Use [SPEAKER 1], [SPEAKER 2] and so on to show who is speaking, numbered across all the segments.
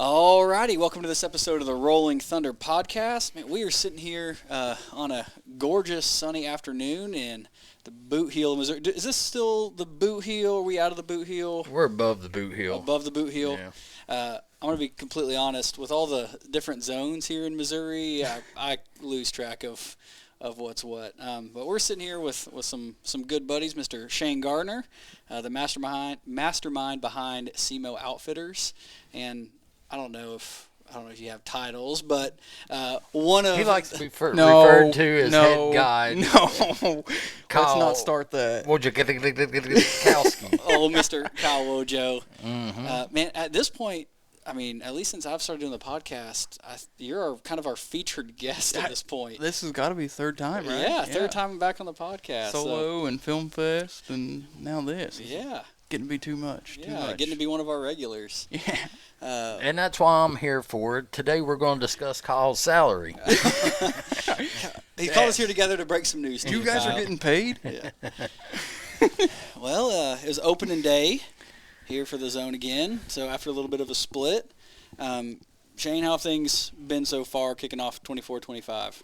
[SPEAKER 1] Alrighty, welcome to this episode of the Rolling Thunder podcast. Man, we are sitting here on a gorgeous sunny afternoon in the Boot Heel, Missouri. Is this still the Boot Heel? Are we out of the Boot Heel?
[SPEAKER 2] We're above the Boot Heel.
[SPEAKER 1] Above the Boot Heel.
[SPEAKER 2] Yeah.
[SPEAKER 1] I'm going to be completely honest. With all the different zones here in Missouri, I lose track of what's what. But we're sitting here with some good buddies, Mr. Shane Garner, the mastermind behind SEMO Outfitters, and I don't know if you have titles, but one of...
[SPEAKER 2] He likes to be referred to as head guy.
[SPEAKER 3] No, let's not start that.
[SPEAKER 2] Wojo Kowski.
[SPEAKER 1] Oh, Mr. Kyle Wojo.
[SPEAKER 2] Mm-hmm.
[SPEAKER 1] Man, at this point, I mean, at least since I've started doing the podcast, you're kind of our featured guest at this point.
[SPEAKER 3] This has got to be third time, right?
[SPEAKER 1] Yeah, third time I'm back on the podcast.
[SPEAKER 3] Solo and Film Fest, and now this.
[SPEAKER 1] Yeah.
[SPEAKER 3] Getting to be too much.
[SPEAKER 1] Yeah, getting to be one of our regulars.
[SPEAKER 3] Yeah.
[SPEAKER 2] And that's why I'm here for it. Today we're going to discuss Kyle's salary.
[SPEAKER 1] He called us here together to break some news to you.
[SPEAKER 3] You guys are getting paid?
[SPEAKER 1] Yeah. Well, it was opening day here for the zone again. So after a little bit of a split, Shane, how have things been so far kicking off 24-25?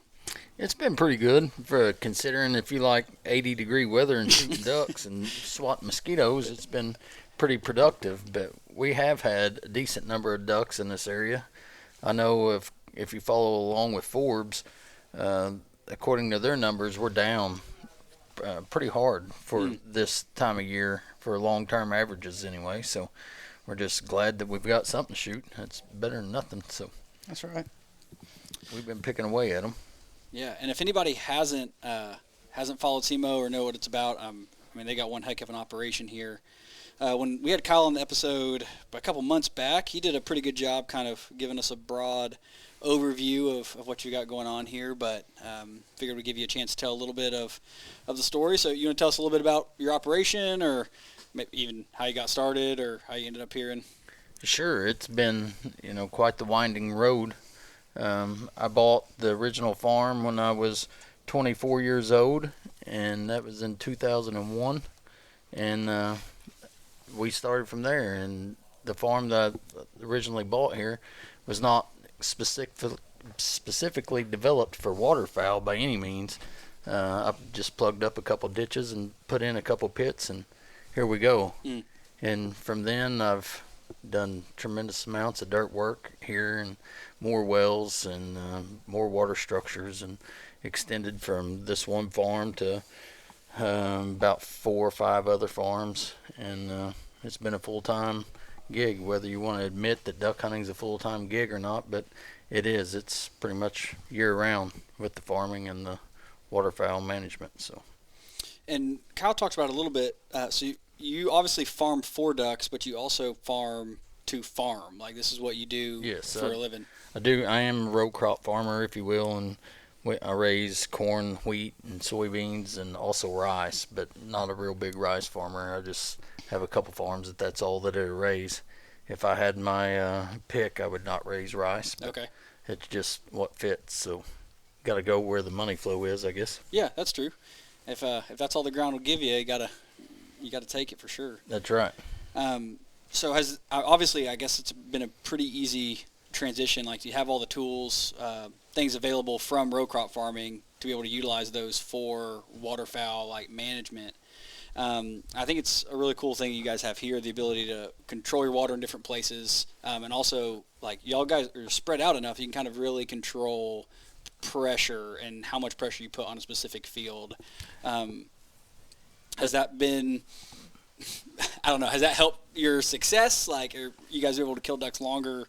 [SPEAKER 2] It's been pretty good for considering if you like 80-degree weather and shooting ducks and swatting mosquitoes. It's been pretty productive, but we have had a decent number of ducks in this area. I know if you follow along with Forbes, according to their numbers, we're down pretty hard for this time of year for long-term averages anyway. So we're just glad that we've got something to shoot. It's better than nothing. So
[SPEAKER 3] That's right.
[SPEAKER 2] we've been picking away at them.
[SPEAKER 1] Yeah, and if anybody hasn't followed SEMO or know what it's about, I mean, they got one heck of an operation here. When we had Kyle on the episode a couple months back, he did a pretty good job kind of giving us a broad overview of what you got going on here, but figured we'd give you a chance to tell a little bit of the story. So you want to tell us a little bit about your operation, or maybe even how you got started or how you ended up here?
[SPEAKER 2] Sure, it's been quite the winding road. I bought the original farm when I was 24 years old, and that was in 2001, and we started from there. And the farm that I originally bought here was not specifically developed for waterfowl by any means. I just plugged up a couple ditches and put in a couple pits, and here we go. And from then I've done tremendous amounts of dirt work here, and more wells and more water structures, and extended from this one farm to about 4 or 5 other farms. And it's been a full-time gig, whether you want to admit that duck hunting is a full-time gig or not, but it is. It's pretty much year-round with the farming and the waterfowl management. So, and
[SPEAKER 1] Kyle talks about it a little bit. So you obviously farm for ducks, but you also farm to farm. Like, this is what you do for a living. I do.
[SPEAKER 2] I am a row crop farmer, if you will, and I raise corn, wheat, and soybeans, and also rice, but not a real big rice farmer. I just have a couple farms that's all that I raise. If I had my pick, I would not raise rice.
[SPEAKER 1] Okay.
[SPEAKER 2] It's just what fits, so got to go where the money flow is, I guess.
[SPEAKER 1] Yeah, that's true. If that's all the ground will give you, you gotta take it for sure.
[SPEAKER 2] That's right.
[SPEAKER 1] So obviously, I guess it's been a pretty easy transition. Like, you have all the tools, things available from row crop farming to be able to utilize those for waterfowl like management. I think it's a really cool thing you guys have here, the ability to control your water in different places, and also, like, y'all guys are spread out enough you can kind of really control pressure and how much pressure you put on a specific field. Has that been, I don't know, has that helped your success? Like, are you guys able to kill ducks longer,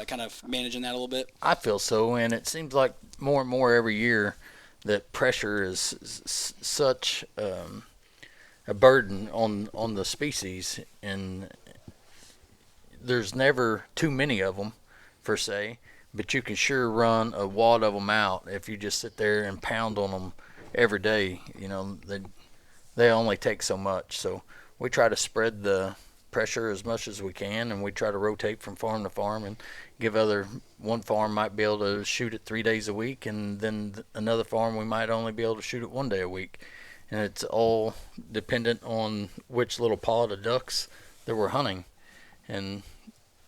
[SPEAKER 1] kind of managing that a little bit?
[SPEAKER 2] I feel so, and it seems like more and more every year that pressure is such a burden on the species, and there's never too many of them, per se, but you can sure run a wad of them out if you just sit there and pound on them every day. They only take so much, so we try to spread the pressure as much as we can, and we try to rotate from farm to farm and give one farm might be able to shoot it 3 days a week, and then another farm we might only be able to shoot it 1 day a week. And it's all dependent on which little pod of ducks that we're hunting. And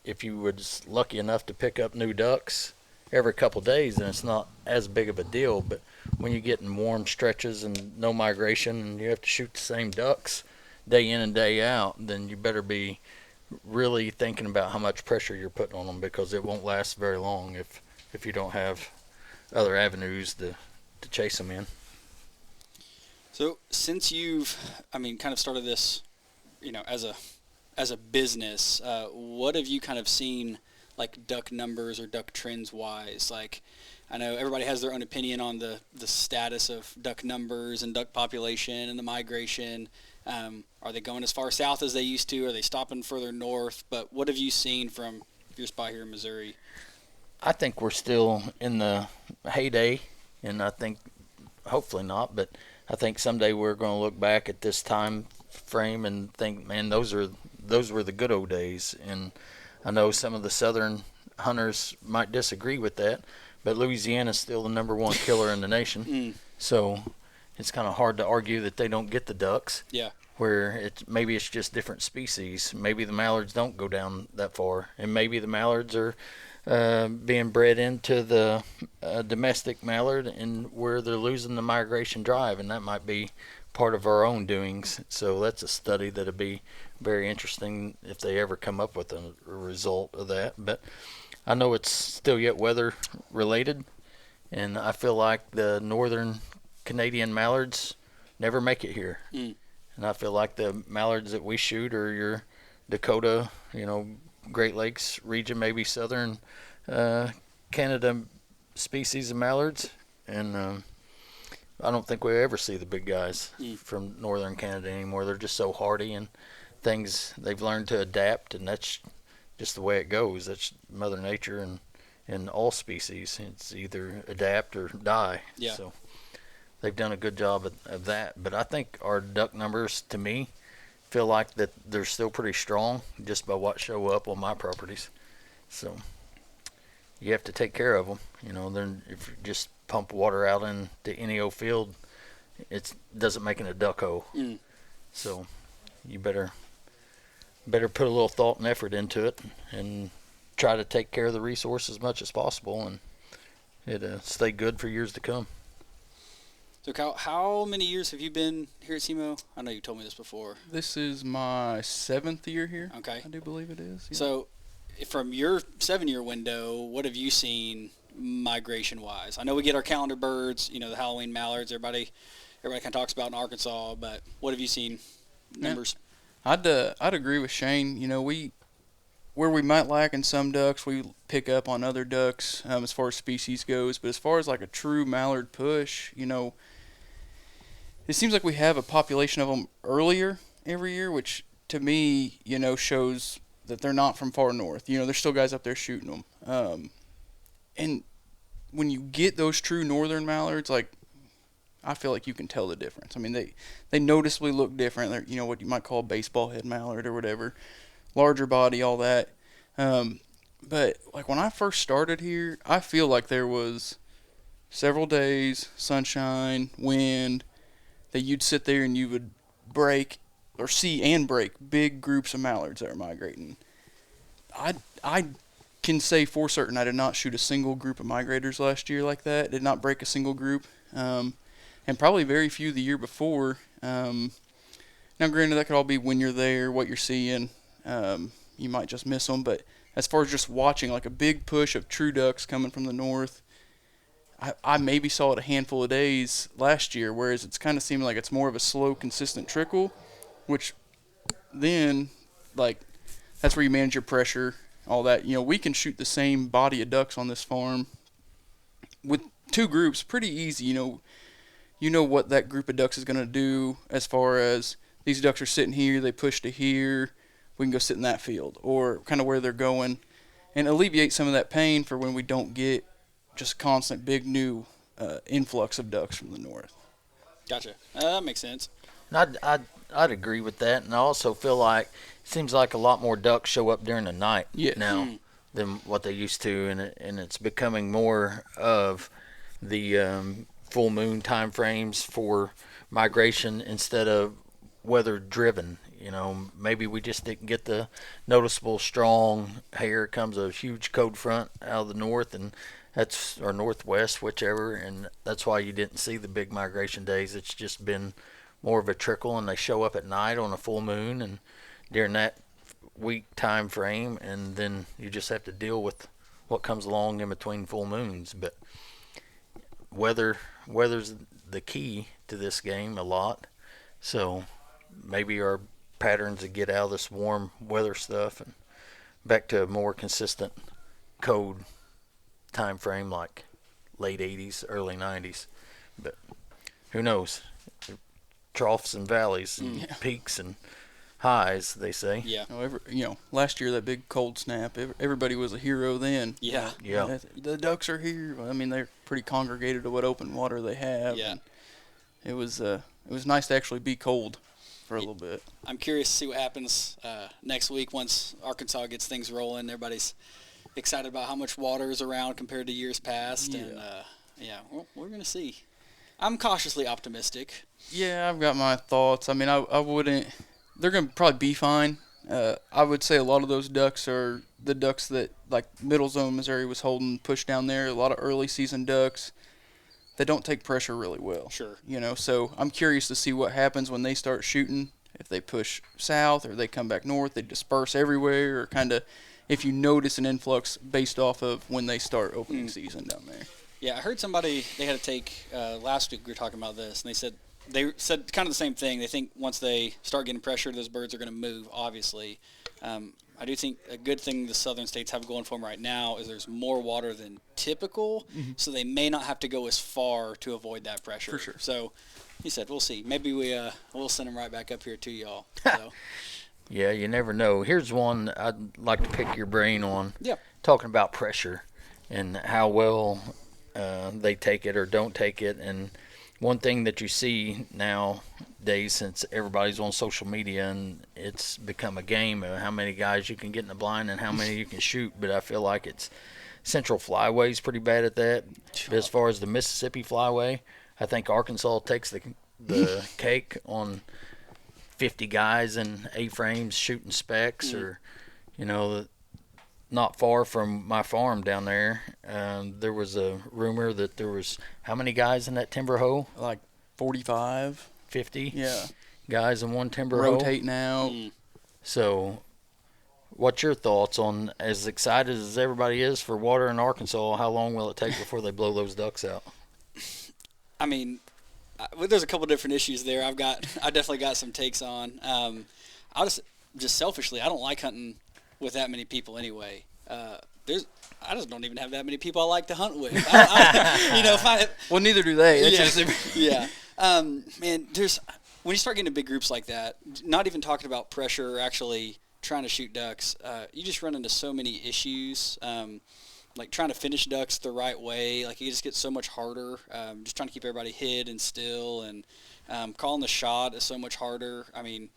[SPEAKER 2] if you was lucky enough to pick up new ducks every couple days, then it's not as big of a deal. But when you get in warm stretches and no migration and you have to shoot the same ducks day in and day out, then you better be really thinking about how much pressure you're putting on them, because it won't last very long if you don't have other avenues to chase them in.
[SPEAKER 1] So since you've, kind of started this, as a business, what have you kind of seen, like duck numbers or duck trends wise? Like, I know everybody has their own opinion on the status of duck numbers and duck population and the migration. Are they going as far south as they used to? Are they stopping further north? But what have you seen from your spot here in Missouri?
[SPEAKER 2] I think we're still in the heyday, and I think hopefully not, but I think someday we're going to look back at this time frame and think, man, those were the good old days. And I know some of the southern hunters might disagree with that, but Louisiana's still the number one killer in the nation. So it's kind of hard to argue that they don't get the ducks.
[SPEAKER 1] Yeah.
[SPEAKER 2] Where maybe it's just different species. Maybe the mallards don't go down that far, and maybe the mallards are being bred into the domestic mallard, and where they're losing the migration drive, and that might be part of our own doings. So that's a study that'll be very interesting if they ever come up with a result of that. But I know it's still yet weather related, and I feel like the northern Canadian mallards never make it here. And I feel like the mallards that we shoot are your Dakota, Great Lakes region, maybe southern Canada species of mallards. And I don't think we ever see the big guys from northern Canada anymore. They're just so hardy, and they've learned to adapt, and that's just the way it goes. That's Mother Nature, and in all species, it's either adapt or die.
[SPEAKER 1] Yeah.
[SPEAKER 2] So they've done a good job of that. But I think our duck numbers, to me, feel like that they're still pretty strong just by what show up on my properties. So you have to take care of them. Then if you just pump water out into any old field, it doesn't make it a duck hole. So you better put a little thought and effort into it and try to take care of the resource as much as possible, and it'll stay good for years to come.
[SPEAKER 1] So, Kyle, how many years have you been here at SEMO? I know you told me this before.
[SPEAKER 3] This is my 7th year here.
[SPEAKER 1] Okay.
[SPEAKER 3] I do believe it is. Yeah.
[SPEAKER 1] So, from your 7-year window, what have you seen migration-wise? I know we get our calendar birds, the Halloween mallards. Everybody kind of talks about in Arkansas, but what have you seen numbers?
[SPEAKER 3] Yeah. I'd agree with Shane. Where we might lack in some ducks, we pick up on other ducks as far as species goes. But as far as like a true mallard push, it seems like we have a population of them earlier every year, which to me, shows that they're not from far north. There's still guys up there shooting them. And when you get those true northern mallards, like, I feel like you can tell the difference. I mean, they noticeably look different. They're, what you might call a baseball head mallard or whatever. Larger body, all that. But like when I first started here, I feel like there was several days, sunshine, wind, that you'd sit there and you would break big groups of mallards that are migrating. I can say for certain I did not shoot a single group of migrators last year like that. Did not break a single group, and probably very few the year before. Now, granted, that could all be when you're there, what you're seeing. You might just miss them, but as far as just watching like a big push of true ducks coming from the north, I maybe saw it a handful of days last year, whereas it's kind of seeming like it's more of a slow, consistent trickle, which then, like, that's where you manage your pressure, all that. We can shoot the same body of ducks on this farm with 2 groups pretty easy. You know what that group of ducks is going to do as far as these ducks are sitting here, they push to here, we can go sit in that field, or kind of where they're going, and alleviate some of that pain for when we don't get just constant big new influx of ducks from the north.
[SPEAKER 1] Gotcha. That makes sense.
[SPEAKER 2] I'd agree with that, and I also feel like it seems like a lot more ducks show up during the night now than what they used to, and it's becoming more of the full moon time frames for migration instead of weather driven. maybe we just didn't get the noticeable strong, hey, here comes a huge cold front out of the north, and that's or northwest, whichever, and that's why you didn't see the big migration days. It's just been more of a trickle, and they show up at night on a full moon, and during that week time frame, and then you just have to deal with what comes along in between full moons. But weather's the key to this game a lot, so maybe our patterns to get out of this warm weather stuff and back to a more consistent cold time frame like late 80s, early 90s. But who knows? Troughs and valleys and peaks and highs, they say.
[SPEAKER 1] Yeah.
[SPEAKER 3] Last year that big cold snap, everybody was a hero then.
[SPEAKER 1] Yeah.
[SPEAKER 2] Yeah.
[SPEAKER 3] The ducks are here. I mean, they're pretty congregated to what open water they have.
[SPEAKER 1] Yeah.
[SPEAKER 3] It was nice to actually be cold for a little bit.
[SPEAKER 1] I'm curious to see what happens next week once Arkansas gets things rolling. Everybody's excited about how much water is around compared to years past, and well, we're gonna see. I'm cautiously optimistic.
[SPEAKER 3] Yeah, I've got my thoughts. I mean, I wouldn't. They're gonna probably be fine. I would say a lot of those ducks are the ducks that like Middle Zone Missouri was holding push down there. A lot of early season ducks. They don't take pressure really well.
[SPEAKER 1] Sure.
[SPEAKER 3] So I'm curious to see what happens when they start shooting. If they push south or they come back north, they disperse everywhere, or kind of if you notice an influx based off of when they start opening season down there.
[SPEAKER 1] Yeah, I heard somebody, they had to take, last week we were talking about this, and they said kind of the same thing. They think once they start getting pressure, those birds are going to move, obviously. I do think a good thing the southern states have going for them right now is there's more water than typical, so they may not have to go as far to avoid that pressure.
[SPEAKER 3] For sure.
[SPEAKER 1] So he said, we'll see. Maybe we'll send them right back up here to y'all. So.
[SPEAKER 2] Yeah, you never know. Here's one I'd like to pick your brain on.
[SPEAKER 1] Yeah.
[SPEAKER 2] Talking about pressure and how well they take it or don't take it. And one thing that you see nowadays, since everybody's on social media and it's become a game of how many guys you can get in the blind and how many you can shoot, but I feel like it's Central Flyway's pretty bad at that. But as far as the Mississippi Flyway, I think Arkansas takes the cake on 50 guys in A-frames shooting specs, or not far from my farm down there, there was a rumor that there was how many guys in that timber hoe?
[SPEAKER 3] Like 45,
[SPEAKER 2] 50
[SPEAKER 3] yeah,
[SPEAKER 2] guys in one timber hoe.
[SPEAKER 3] rotating out.
[SPEAKER 2] So what's your thoughts on, as excited as everybody is for water in Arkansas, how long will it take before they blow those ducks out?
[SPEAKER 1] I mean, there's a couple different issues there. I definitely got some takes on. I just selfishly, I don't like hunting with that many people anyway. I just don't even have that many people I like to hunt with.
[SPEAKER 3] Well, neither do they.
[SPEAKER 1] Yeah. Man, when you start getting to big groups like that, not even talking about pressure or actually trying to shoot ducks, you just run into so many issues. Like trying to finish ducks the right way, like it just gets so much harder. Just trying to keep everybody hid and still, and calling the shot is so much harder. I mean,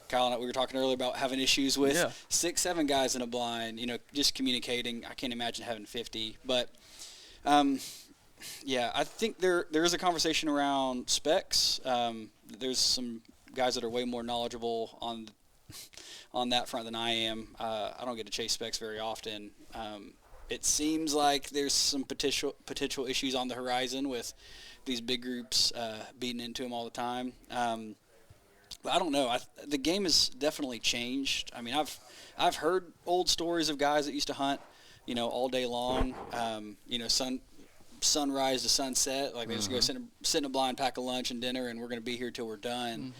[SPEAKER 1] Kyle and I, we were talking earlier about having issues with 6-7 guys in a blind. Just communicating. I can't imagine having 50, but I think there is a conversation around specs. There's some guys that are way more knowledgeable on that front than I am. I don't get to chase specs very often. It seems like there's some potential issues on the horizon with these big groups beating into them all the time. But I don't know. The game has definitely changed. I mean, I've heard old stories of guys that used to hunt, all day long. Sunrise to sunset. Like they just go sit in a blind, pack a lunch and dinner, and we're going to be here till we're done.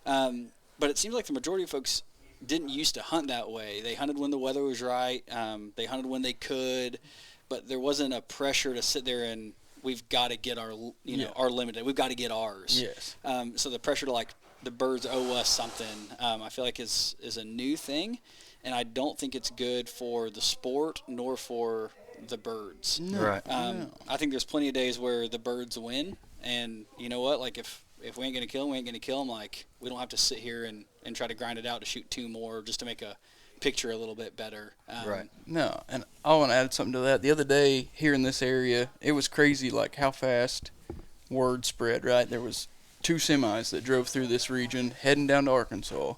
[SPEAKER 1] But it seems like the majority of folks didn't used to hunt that way. They hunted when the weather was right. They hunted when they could, but there wasn't a pressure to sit there and we've got to get our limited. We've got to get ours.
[SPEAKER 3] Yes.
[SPEAKER 1] So the pressure to the birds owe us something, I feel like is a new thing, and I don't think it's good for the sport nor for the birds.
[SPEAKER 3] No.
[SPEAKER 2] Right.
[SPEAKER 1] I think there's plenty of days where the birds win, and you know what? Like if we ain't gonna kill them, we ain't gonna kill them. Like we don't have to sit here and try to grind it out to shoot 2 more just to make a picture a little bit better.
[SPEAKER 2] Right.
[SPEAKER 3] No, and I want to add something to that. The other day here in this area, it was crazy like how fast word spread, right? There was 2 semis that drove through this region heading down to Arkansas.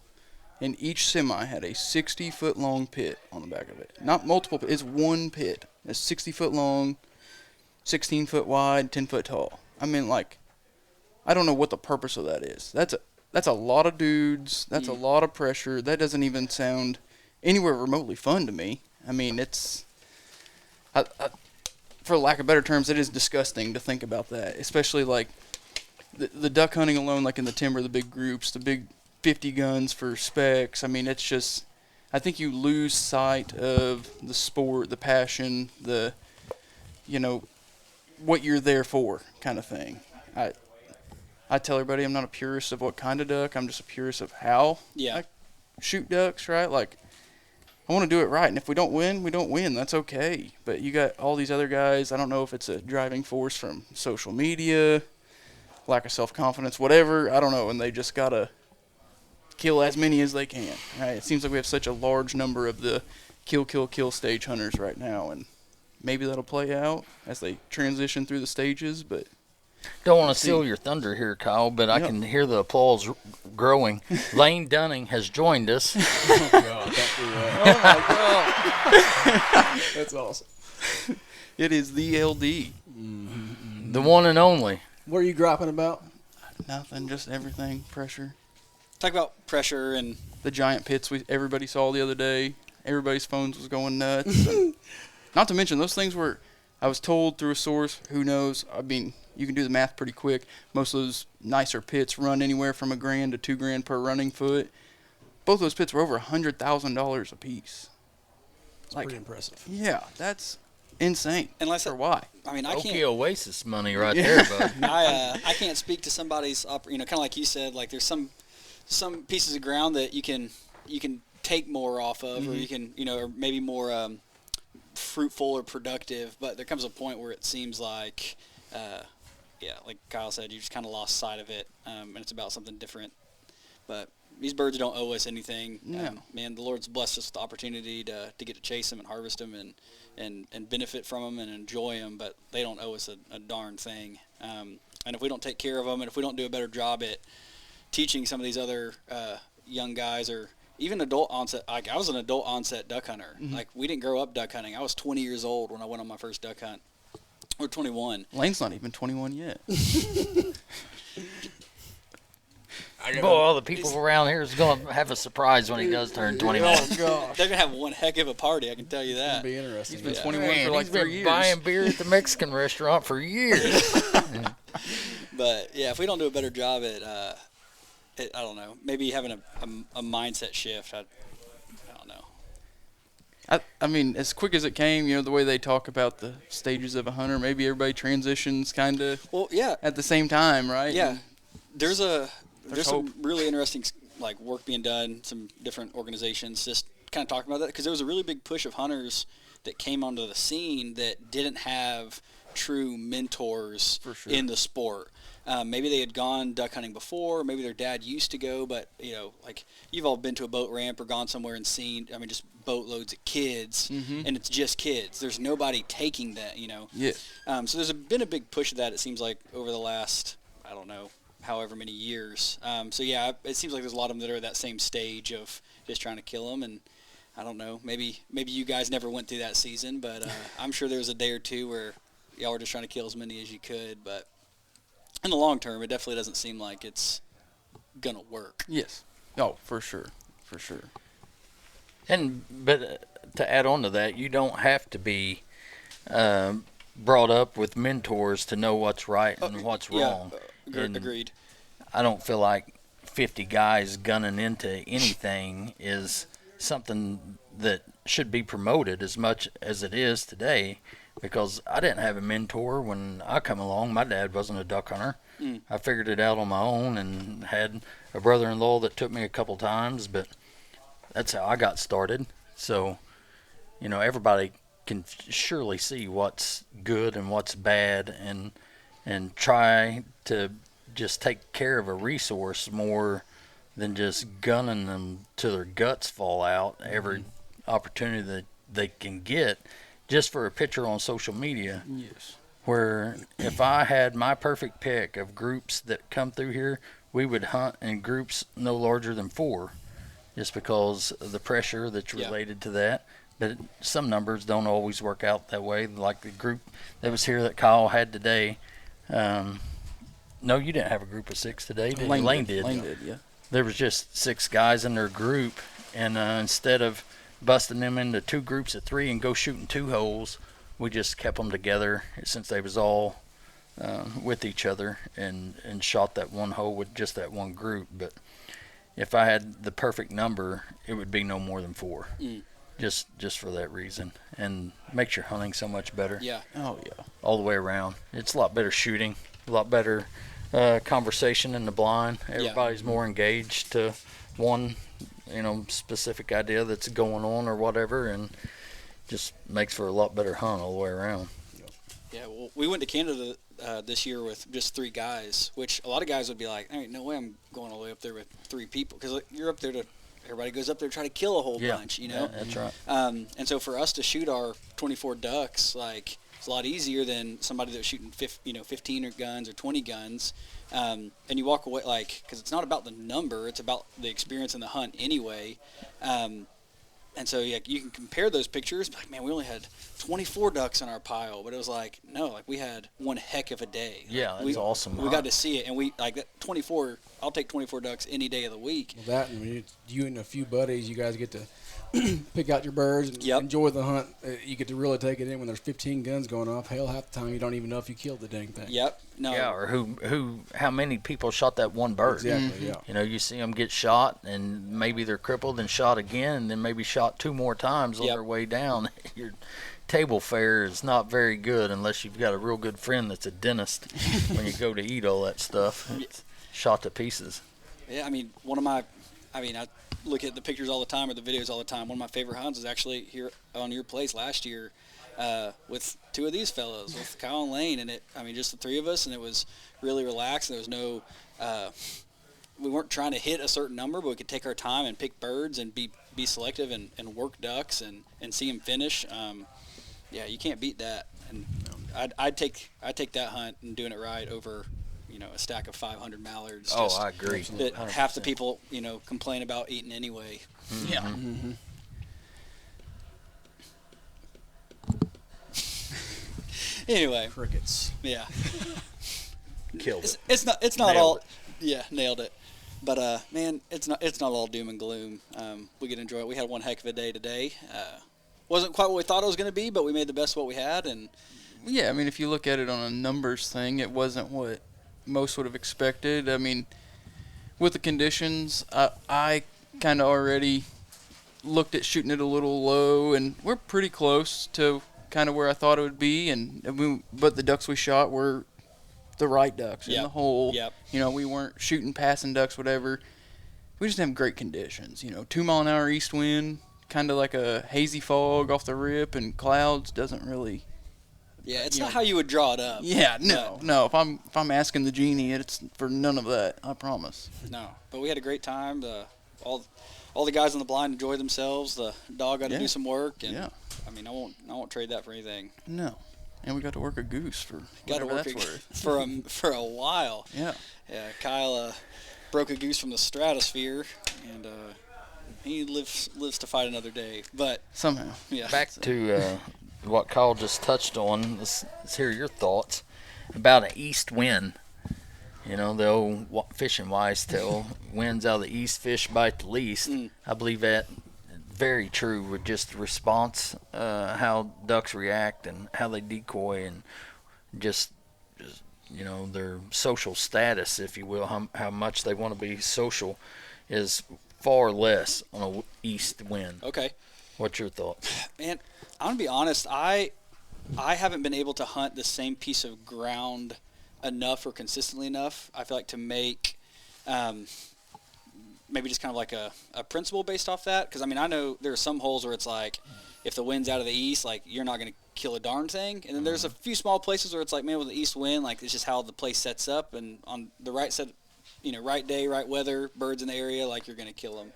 [SPEAKER 3] and each semi had a 60-foot long pit on the back of it. Not multiple, it's one pit. It's 60-foot long, 16-foot wide, 10-foot tall. I mean, like, I don't know what the purpose of that is. That's a lot of dudes. That's a lot of pressure. That doesn't even sound anywhere remotely fun to me. I mean, it's, for lack of better terms, it is disgusting to think about that. Especially like the duck hunting alone, like in the timber, the big groups, the big 50 guns for specs. I mean, it's just, I think you lose sight of the sport, the passion, the, you know, what you're there for kind of thing. I tell everybody I'm not a purist of what kind of duck. I'm just a purist of how I shoot ducks, right? Like, I want to do it right. And if we don't win, we don't win. That's okay. But you got all these other guys. I don't know if it's a driving force from social media, lack of self-confidence, whatever. I don't know. And they just got to kill as many as they can. Right? It seems like we have such a large number of the kill stage hunters right now. And maybe that'll play out as they transition through the stages, but
[SPEAKER 2] don't want to steal your thunder here, Kyle, but I can hear the applause growing. Lane Dunning has joined us.
[SPEAKER 4] Oh, God. Don't do that. Oh, my God. That's awesome.
[SPEAKER 3] it is the LD.
[SPEAKER 2] The one and only.
[SPEAKER 4] What are you griping about?
[SPEAKER 3] Nothing, just everything. Pressure.
[SPEAKER 1] Talk about pressure and
[SPEAKER 3] the giant pits everybody saw the other day. Everybody's phones was going nuts. Not to mention, those things were, I was told through a source, who knows, I mean, you can do the math pretty quick. Most of those nicer pits run anywhere from $1,000 to $2,000 per running foot. Both those pits were over $100,000 a piece.
[SPEAKER 4] It's pretty impressive.
[SPEAKER 3] Yeah, that's insane. Why?
[SPEAKER 1] I mean, I can't.
[SPEAKER 2] Oasis money right there, bud.
[SPEAKER 1] I can't speak to somebody's, kind of like you said. Like there's some pieces of ground that you can take more off of, or you can, or maybe more fruitful or productive. But there comes a point where it seems like. Like Kyle said, you just kind of lost sight of it, and it's about something different. But these birds don't owe us anything.
[SPEAKER 3] No.
[SPEAKER 1] Man, the Lord's blessed us with the opportunity to get to chase them and harvest them and benefit from them and enjoy them, but they don't owe us a darn thing. And if we don't take care of them, and if we don't do a better job at teaching some of these other young guys, or even adult onset, like I was an adult onset duck hunter. Like we didn't grow up duck hunting. I was 20 years old when I went on my first duck hunt. Or 21.
[SPEAKER 3] Lane's not even 21 yet.
[SPEAKER 2] Boy, all the people around here is going to have a surprise when he does turn 21.
[SPEAKER 4] Oh, gosh.
[SPEAKER 1] They're going to have one heck of a party, I can tell you that.
[SPEAKER 4] It'll be interesting.
[SPEAKER 3] He's been 21 for like 3 years.
[SPEAKER 2] He's been buying beer at the Mexican restaurant for years.
[SPEAKER 1] But, yeah, if we don't do a better job at, I don't know, maybe having a mindset shift, I don't know.
[SPEAKER 3] I mean, as quick as it came, the way they talk about the stages of a hunter, maybe everybody transitions kind of at the same time, right?
[SPEAKER 1] Yeah. There's some
[SPEAKER 3] hope.
[SPEAKER 1] really interesting like work being done, some different organizations just kind of talking about that, because there was a really big push of hunters that came onto the scene that didn't have true mentors in the sport. Maybe they had gone duck hunting before. Maybe their dad used to go, but like you've all been to a boat ramp or gone somewhere and seen, just boatloads of kids, and it's just kids. There's nobody taking that,
[SPEAKER 3] Yeah.
[SPEAKER 1] So there's been a big push of that. It seems like over the last, I don't know, however many years. It seems like there's a lot of them that are at that same stage of just trying to kill them, and I don't know. Maybe you guys never went through that season, but I'm sure there was a day or two where y'all were just trying to kill as many as you could, but. In the long term, it definitely doesn't seem like it's gonna work.
[SPEAKER 3] Yes. Oh, for sure.
[SPEAKER 2] But to add on to that, you don't have to be brought up with mentors to know what's right and what's wrong.
[SPEAKER 1] Agreed.
[SPEAKER 2] I don't feel like 50 guys gunning into anything is something that should be promoted as much as it is today. Because I didn't have a mentor when I come along. My dad wasn't a duck hunter. I figured it out on my own and had a brother-in-law that took me a couple times, but that's how I got started. So, everybody can surely see what's good and what's bad, and try to just take care of a resource more than just gunning them till their guts fall out every opportunity that they can get. Just for a picture on social media.
[SPEAKER 3] Yes.
[SPEAKER 2] Where if I had my perfect pick of groups that come through here, we would hunt in groups no larger than 4. just because of the pressure that's related to that. But some numbers don't always work out that way. Like the group that was here that Kyle had today. No, you didn't have a group of 6 today, did you? Lane did.
[SPEAKER 3] Lane did, yeah.
[SPEAKER 2] There was just 6 guys in their group, and instead of busting them into 2 groups of 3 and go shooting 2 holes, we just kept them together since they was all with each other and shot that 1 hole with just that 1 group. But if I had the perfect number, it would be no more than 4. Just for that reason, and makes your hunting so much better.
[SPEAKER 1] Yeah.
[SPEAKER 3] Oh, yeah.
[SPEAKER 2] All the way around. It's a lot better shooting, a lot better conversation in the blind. Everybody's more engaged to one, specific idea that's going on or whatever, and just makes for a lot better hunt all the way around.
[SPEAKER 1] Yeah, well, we went to Canada this year with just 3 guys, which a lot of guys would be like, "Ain't no way I'm going all the way up there with 3 people," because you're up there to. Everybody goes up there to try to kill a whole bunch,
[SPEAKER 2] Yeah, that's right.
[SPEAKER 1] And so for us to shoot our 24 ducks, like, it's a lot easier than somebody that's shooting 15 guns or 20 guns. And you walk away, like, because it's not about the number, it's about the experience in the hunt anyway. And so you can compare those pictures. Like, man, we only had 24 ducks in our pile, but it was like, no, like we had one heck of a day.
[SPEAKER 2] Yeah, that's awesome.
[SPEAKER 1] We got to see it, and we like that 24. I'll take 24 ducks any day of the week.
[SPEAKER 4] Well, that and when you and a few buddies, you guys get to pick out your birds and
[SPEAKER 1] Yep.
[SPEAKER 4] enjoy the hunt. You get to really take it in when there's 15 guns going off. Hell, half the time you don't even know if you killed the dang thing.
[SPEAKER 1] Yep. No.
[SPEAKER 2] Yeah, or how many people shot that one bird?
[SPEAKER 4] Exactly. Yeah.
[SPEAKER 2] You see them get shot, and maybe they're crippled and shot again, and then maybe shot 2 more times on
[SPEAKER 1] Yep.
[SPEAKER 2] their way down. Your table fare is not very good unless you've got a real good friend that's a dentist when you go to eat all that stuff. It's shot to pieces.
[SPEAKER 1] Yeah, I mean, I look at the pictures all the time or the videos all the time. One of my favorite hunts is actually here on your place last year with 2 of these fellows, with Kyle and Lane, and just the 3 of us, and it was really relaxed. There was no, we weren't trying to hit a certain number, but we could take our time and pick birds and be selective and work ducks and see them finish. Yeah, you can't beat that. And I'd take that hunt and doing it right over a stack of 500 mallards.
[SPEAKER 2] I agree.
[SPEAKER 1] That half the people, complain about eating anyway.
[SPEAKER 2] Mm-hmm.
[SPEAKER 3] Yeah.
[SPEAKER 4] Mm-hmm.
[SPEAKER 1] Anyway,
[SPEAKER 4] Crickets.
[SPEAKER 1] yeah,
[SPEAKER 2] Killed it.
[SPEAKER 1] it's not
[SPEAKER 2] Nailed
[SPEAKER 1] all.
[SPEAKER 2] it.
[SPEAKER 1] Yeah, nailed it. But man, it's not all doom and gloom. We get to enjoy it. We had one heck of a day today. Wasn't quite what we thought it was going to be, but we made the best of what we had. And
[SPEAKER 3] Yeah, I mean, if you look at it on a numbers thing, it wasn't what most would have expected. I mean, with the conditions, I kind of already looked at shooting it a little low, and we're pretty close to kind of where I thought it would be. But the ducks we shot were the right ducks in the hole.
[SPEAKER 1] Yep.
[SPEAKER 3] We weren't shooting passing ducks, whatever. We just have great conditions. 2 mile an hour east wind, kind of like a hazy fog off the rip, and clouds doesn't really.
[SPEAKER 1] yeah, it's not how you would draw it up.
[SPEAKER 3] Yeah, no. If I'm asking the genie, it's for none of that. I promise.
[SPEAKER 1] No, but we had a great time. All the guys on the blind enjoyed themselves. The dog got to do some work, and
[SPEAKER 3] Yeah.
[SPEAKER 1] I mean, I won't trade that for anything.
[SPEAKER 3] No, and we got to work a goose for
[SPEAKER 1] Got to
[SPEAKER 3] whatever
[SPEAKER 1] work
[SPEAKER 3] that's worth.
[SPEAKER 1] for a while.
[SPEAKER 3] Yeah.
[SPEAKER 1] Yeah, Kyle broke a goose from the stratosphere, and he lives to fight another day. But
[SPEAKER 3] Somehow.
[SPEAKER 1] yeah,
[SPEAKER 2] Back to what Kyle just touched on. Let's hear your thoughts about an east wind. The old fishing wise tale, winds out of the east, fish bite the least. I believe that very true with just the response, how ducks react and how they decoy, and just their social status, if you will, how much they want to be social, is far less on a east wind.
[SPEAKER 1] okay.
[SPEAKER 2] What's your thoughts?
[SPEAKER 1] Man, I'm gonna be honest. I haven't been able to hunt the same piece of ground enough or consistently enough. I feel like to make maybe just kind of like a principle based off that. Because I know there are some holes where it's like, if the wind's out of the east, like you're not gonna kill a darn thing. And then there's a few small places where it's like, man, with the east wind, like it's just how the place sets up, and on the right set, right day, right weather, birds in the area, like you're gonna kill them.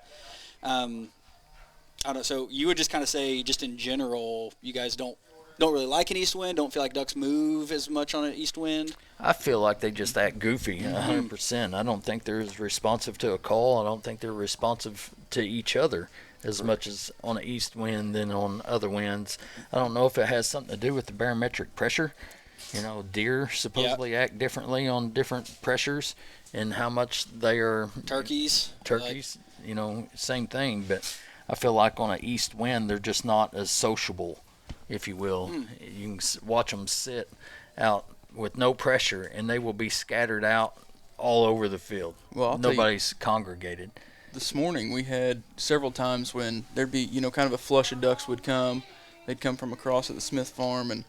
[SPEAKER 1] I don't know. So you would just kind of say, just in general, you guys don't don't really like an east wind, don't feel like ducks move as much on an east wind.
[SPEAKER 2] I feel like they just act goofy, 100%. I don't think they're as responsive to a call. I don't think they're responsive to each other as much as on an east wind than on other winds. I don't know if it has something to do with the barometric pressure. You know, deer supposedly act differently on different pressures and how much they are.
[SPEAKER 1] Turkeys.
[SPEAKER 2] You know, same thing. But I feel like on an east wind, they're just not as sociable, if you will. You can watch them sit out with no pressure, and they will be scattered out all over the field.
[SPEAKER 3] Well, I'll tell you,
[SPEAKER 2] nobody's congregated.
[SPEAKER 3] this morning we had several times when there'd be, kind of a flush of ducks would come. They'd come from across at the Smith farm, and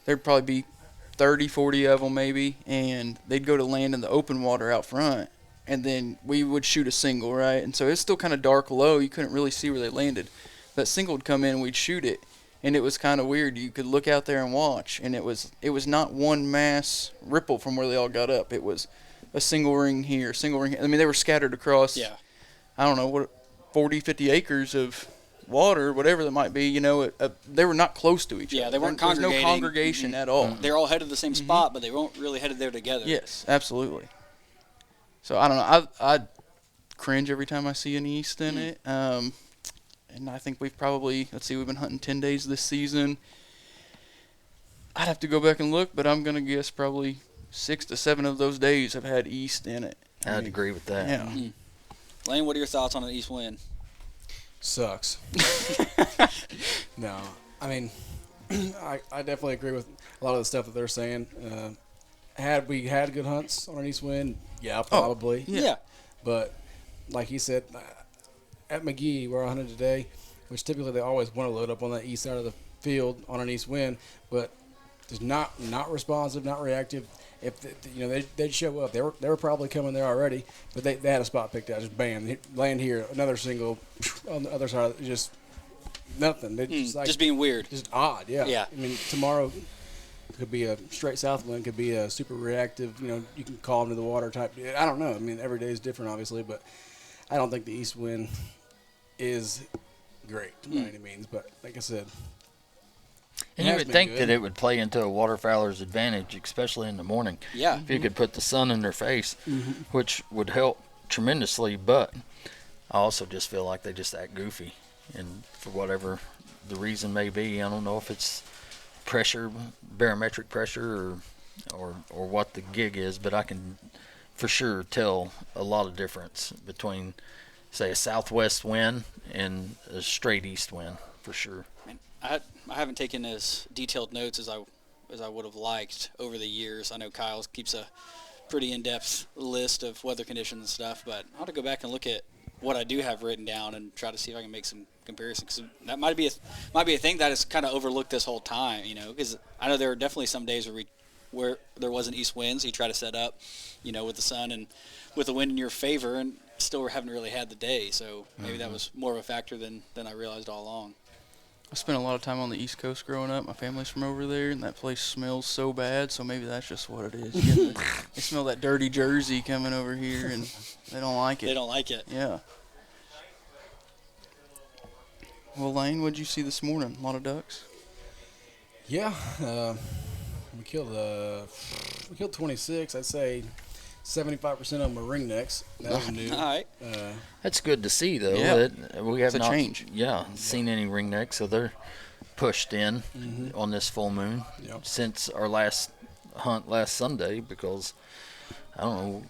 [SPEAKER 3] there'd probably be 30, 40 of them maybe, and they'd go to land in the open water out front, and then we would shoot a single, right? And so it's still kind of dark low. You couldn't really see where they landed. That single would come in, and we'd shoot it, and it was kind of weird. You could look out there and watch, and it was not one mass ripple from where they all got up. It was a single ring here, single ring here. I mean, they were scattered across, I don't know, what 40, 50 acres of water, whatever that might be. They were not close to each other.
[SPEAKER 1] Yeah, they weren't
[SPEAKER 3] There's
[SPEAKER 1] congregating.
[SPEAKER 3] no congregation at all.
[SPEAKER 1] They're all headed to the same spot, but they weren't really headed there together.
[SPEAKER 3] Yes, absolutely. So I don't know. I cringe every time I see an east in it. And I think we've been hunting 10 days this season. I'd have to go back and look, but I'm going to guess probably 6 to 7 of those days have had east in it.
[SPEAKER 2] I'd agree with that.
[SPEAKER 3] Yeah.
[SPEAKER 1] Lane, what are your thoughts on an east wind?
[SPEAKER 4] Sucks. No, I mean, I definitely agree with a lot of the stuff that they're saying. Had we had good hunts on an east wind, yeah, probably.
[SPEAKER 1] Yeah.
[SPEAKER 4] But like he said, at McGee, we're hunting today, which typically they always want to load up on the east side of the field on an east wind, but just not responsive, not reactive. If they'd show up, they were probably coming there already, but they had a spot picked out, just bam, land here, another single on the other side, just nothing.
[SPEAKER 1] Just being weird,
[SPEAKER 4] just odd, yeah.
[SPEAKER 1] Yeah.
[SPEAKER 4] I mean, tomorrow could be a straight south wind, could be a super reactive. You can call into the water type. I don't know. I mean, every day is different, obviously, but I don't think the east wind is great by any means. But like I said.
[SPEAKER 2] And you would think that it would play into a waterfowler's advantage, especially in the morning.
[SPEAKER 1] Yeah.
[SPEAKER 2] If you could put the sun in their face, which would help tremendously. But I also just feel like they just act goofy. And for whatever the reason may be, I don't know if it's pressure, barometric pressure, or what the gig is, but I can for sure tell a lot of difference between, say, a southwest wind and a straight east wind, for sure.
[SPEAKER 1] I haven't taken as detailed notes as I would have liked over the years. I know Kyle keeps a pretty in-depth list of weather conditions and stuff, but I'll have to go back and look at what I do have written down and try to see if I can make some comparisons. 'Cause that might be a thing that is kind of overlooked this whole time, because I know there are definitely some days where there wasn't east winds. You try to set up, with the sun and with the wind in your favor, and still haven't really had the day. So maybe that was more of a factor than I realized all along.
[SPEAKER 3] I spent a lot of time on the East Coast growing up. My family's from over there, and that place smells so bad, so maybe that's just what it is. They smell that dirty Jersey coming over here, and they don't like it.
[SPEAKER 1] They don't like it.
[SPEAKER 3] Yeah. Well, Lane, what'd you see this morning? A lot of ducks?
[SPEAKER 4] Yeah. We killed 26. I'd say 75% of them are ringnecks. That was new.
[SPEAKER 1] All right.
[SPEAKER 2] That's good to see, though.
[SPEAKER 3] Yeah.
[SPEAKER 2] That we have
[SPEAKER 3] It's a
[SPEAKER 2] not
[SPEAKER 3] change.
[SPEAKER 2] seen any ringnecks, so they're pushed in on this full moon since our last hunt last Sunday, because I don't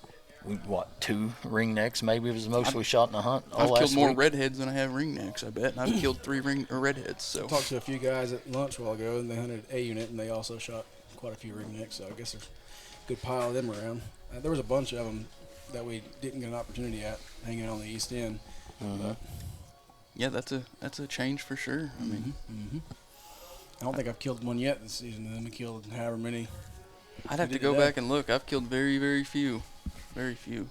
[SPEAKER 2] know, 2 ringnecks maybe was the most we shot in a hunt all
[SPEAKER 3] I've
[SPEAKER 2] last
[SPEAKER 3] killed more
[SPEAKER 2] week.
[SPEAKER 3] redheads than I have ringnecks, I bet. And I've killed 3 redheads. So
[SPEAKER 4] I talked to a few guys at lunch a while ago, and they hunted A unit, and they also shot quite a few ringnecks. So I guess there's a good pile of them around. There was a bunch of them that we didn't get an opportunity at hanging on the east end.
[SPEAKER 3] yeah, that's a change for sure. I mean,
[SPEAKER 4] I don't think I've killed one yet this season. And then we killed however many.
[SPEAKER 3] I'd have
[SPEAKER 4] We
[SPEAKER 3] to
[SPEAKER 4] did
[SPEAKER 3] go
[SPEAKER 4] today.
[SPEAKER 3] back and look. I've killed very, very few. Very few.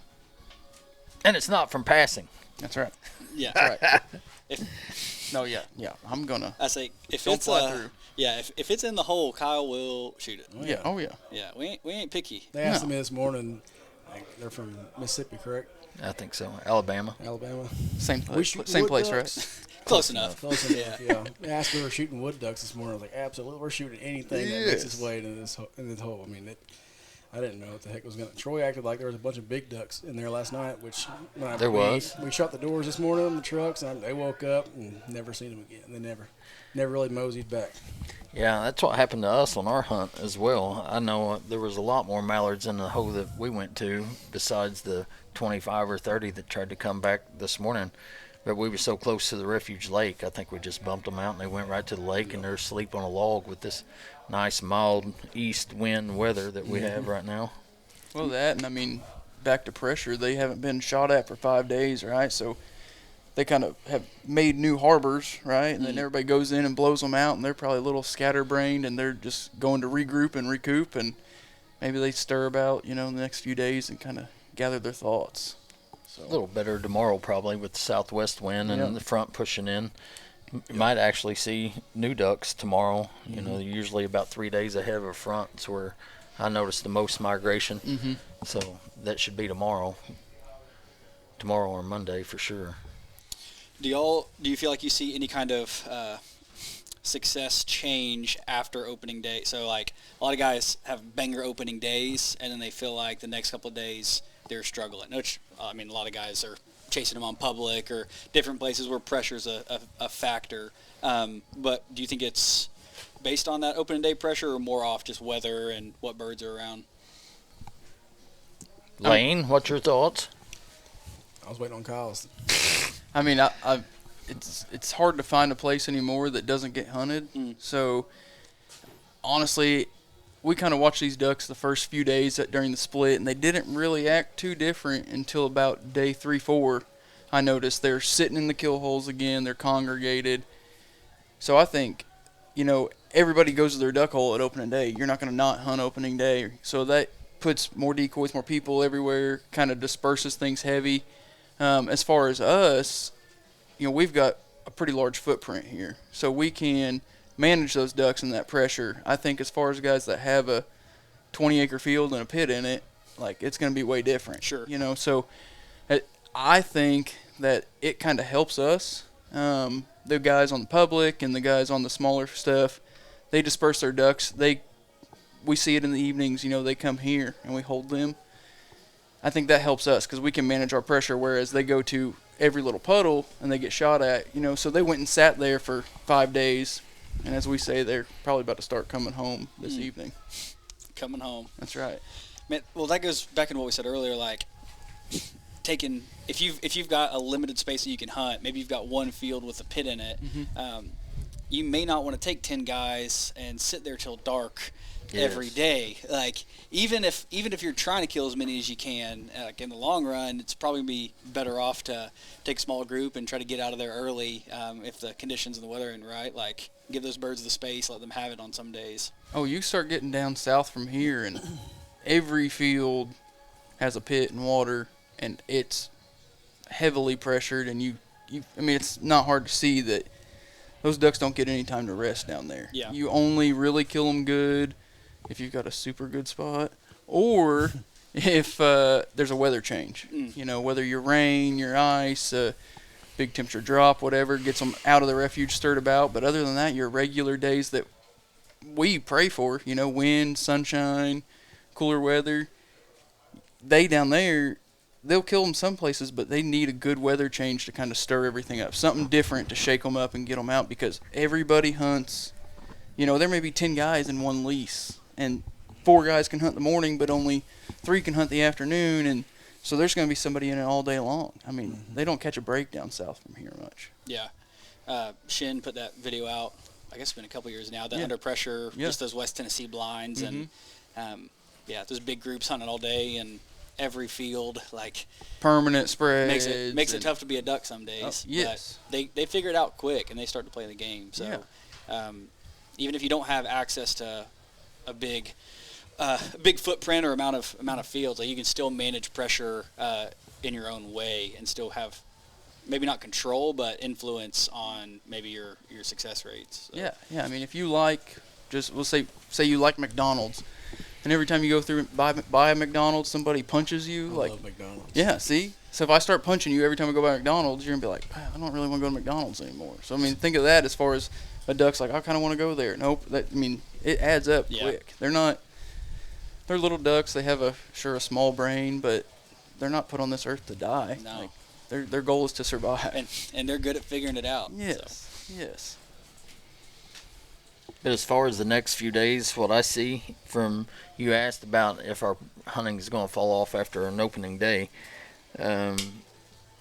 [SPEAKER 2] And it's not from passing.
[SPEAKER 3] That's right.
[SPEAKER 1] Yeah.
[SPEAKER 3] That's right.
[SPEAKER 1] If,
[SPEAKER 3] No, yeah. I'm gonna.
[SPEAKER 1] I say if
[SPEAKER 3] Don't
[SPEAKER 1] it's
[SPEAKER 3] fly through.
[SPEAKER 1] yeah, if it's in the hole, Kyle will shoot it.
[SPEAKER 4] Oh,
[SPEAKER 3] Yeah. Oh yeah.
[SPEAKER 1] Yeah, we ain't picky.
[SPEAKER 4] They asked
[SPEAKER 3] No.
[SPEAKER 4] me this morning. They're from Mississippi, correct?
[SPEAKER 2] I think so. Alabama.
[SPEAKER 4] Alabama.
[SPEAKER 3] Same
[SPEAKER 4] We
[SPEAKER 3] place.
[SPEAKER 4] shoot
[SPEAKER 3] Same
[SPEAKER 4] wood
[SPEAKER 3] place,
[SPEAKER 4] ducks.
[SPEAKER 3] right?
[SPEAKER 1] Close enough.
[SPEAKER 4] Close enough, yeah. I asked, we were shooting wood ducks this morning. I was like, absolutely, we're shooting anything that makes its way into this hole. I mean, I didn't know what the heck was going to. Troy acted like there was a bunch of big ducks in there last night, which we shut the doors this morning on the trucks, and they woke up and never seen them again. They never really moseyed back.
[SPEAKER 2] Yeah, that's what happened to us on our hunt as well. I know there was a lot more mallards in the hole that we went to besides the 25 or 30 that tried to come back this morning. But we were so close to the refuge lake, I think we just bumped them out and they went right to the lake, and they're asleep on a log with this nice mild east wind weather that we have right now.
[SPEAKER 3] Well, that, and I mean, back to pressure, they haven't been shot at for 5 days, right? So they kind of have made new harbors, right? And then everybody goes in and blows them out, and they're probably a little scatterbrained, and they're just going to regroup and recoup, and maybe they stir about, in the next few days and kind of gather their thoughts. So.
[SPEAKER 2] A little better tomorrow probably with the southwest wind and the front pushing in. You might actually see new ducks tomorrow. They're usually about 3 days ahead of a front. It's where I noticed the most migration. So that should be tomorrow or Monday for sure.
[SPEAKER 1] Do you feel like you see any kind of success change after opening day? So like a lot of guys have banger opening days, and then they feel like the next couple of days they're struggling. Which, I mean, a lot of guys are chasing them on public or different places where pressure's a factor. But do you think it's based on that opening day pressure, or more off just weather and what birds are around?
[SPEAKER 2] Lane, what's your thoughts?
[SPEAKER 4] I was waiting on Kyle's.
[SPEAKER 3] I mean, it's hard to find a place anymore that doesn't get hunted. So, honestly, we kind of watched these ducks the first few days during the split, and they didn't really act too different until about day 3, 4. I noticed they're sitting in the kill holes again. They're congregated. So I think, everybody goes to their duck hole at opening day. You're not going to not hunt opening day. So that puts more decoys, more people everywhere, kind of disperses things heavy. As far as us, we've got a pretty large footprint here. So we can manage those ducks and that pressure. I think as far as guys that have a 20-acre field and a pit in it, like, it's going to be way different.
[SPEAKER 1] Sure.
[SPEAKER 3] So I think that it kind of helps us. The guys on the public and the guys on the smaller stuff, they disperse their ducks. We see it in the evenings, they come here and we hold them. I think that helps us because we can manage our pressure, whereas they go to every little puddle and they get shot at, so they went and sat there for 5 days. And as we say, they're probably about to start coming home this evening.
[SPEAKER 1] Coming home.
[SPEAKER 3] That's right.
[SPEAKER 1] Man, well, that goes back into what we said earlier, like if you've got a limited space that you can hunt, maybe you've got one field with a pit in it, you may not want to take 10 guys and sit there till dark every day. Like even if you're trying to kill as many as you can, like in the long run, it's probably gonna be better off to take a small group and try to get out of there early if the conditions and the weather ain't right. Like give those birds the space, let them have it on some days.
[SPEAKER 3] Oh, you start getting down south from here, and every field has a pit and water, and it's heavily pressured, and I mean, it's not hard to see that those ducks don't get any time to rest down there.
[SPEAKER 1] Yeah.
[SPEAKER 3] You only really kill them good if you've got a super good spot, or if there's a weather change. Whether your rain, your ice, big temperature drop, whatever, gets them out of the refuge, stirred about. But other than that, your regular days that we pray for, wind, sunshine, cooler weather, they down there, they'll kill them some places, but they need a good weather change to kind of stir everything up. Something different to shake them up and get them out, because everybody hunts. There may be 10 guys in one lease, and 4 guys can hunt the morning, but only 3 can hunt the afternoon, and so there's going to be somebody in it all day long. I mean, they don't catch a break down south from here much.
[SPEAKER 1] Yeah. Shin put that video out, I guess it's been a couple years now, that under pressure, just those West Tennessee blinds, and those big groups hunting all day, and every field, like,
[SPEAKER 3] permanent spreads.
[SPEAKER 1] Makes it tough to be a duck some days.
[SPEAKER 3] Yes.
[SPEAKER 1] But they figure it out quick, and they start to play the game. So even if you don't have access to a big footprint or amount of fields, like, you can still manage pressure in your own way and still have maybe not control, but influence on maybe your success rates. So.
[SPEAKER 3] Yeah. I mean, if you like, we'll say you like McDonald's, And every time you go through by a McDonald's, somebody punches you.
[SPEAKER 4] I
[SPEAKER 3] like,
[SPEAKER 4] love McDonald's.
[SPEAKER 3] yeah, see? So if I start punching you every time we go by McDonald's, you're going to be like, I don't really want to go to McDonald's anymore. So, I mean, think of that as far as a duck's like, I kind of want to go there. Nope. It adds up quick. They're little ducks. They have a small brain, but they're not put on this earth to die.
[SPEAKER 1] No.
[SPEAKER 3] Like, their goal is to survive.
[SPEAKER 1] And they're good at figuring it out.
[SPEAKER 3] Yes, yes.
[SPEAKER 2] But as far as the next few days, what I see from you asked about if our hunting is going to fall off after an opening day.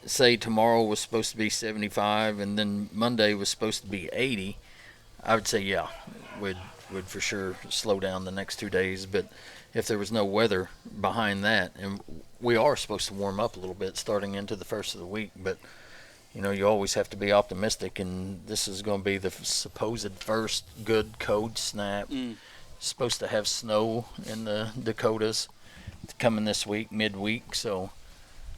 [SPEAKER 2] Say tomorrow was supposed to be 75 and then Monday was supposed to be 80. I would say, yeah, would for sure slow down the next 2 days. But if there was no weather behind that, and we are supposed to warm up a little bit starting into the first of the week, but you always have to be optimistic, and this is going to be the supposed first good cold snap. Supposed to have snow in the Dakotas coming this week, midweek, so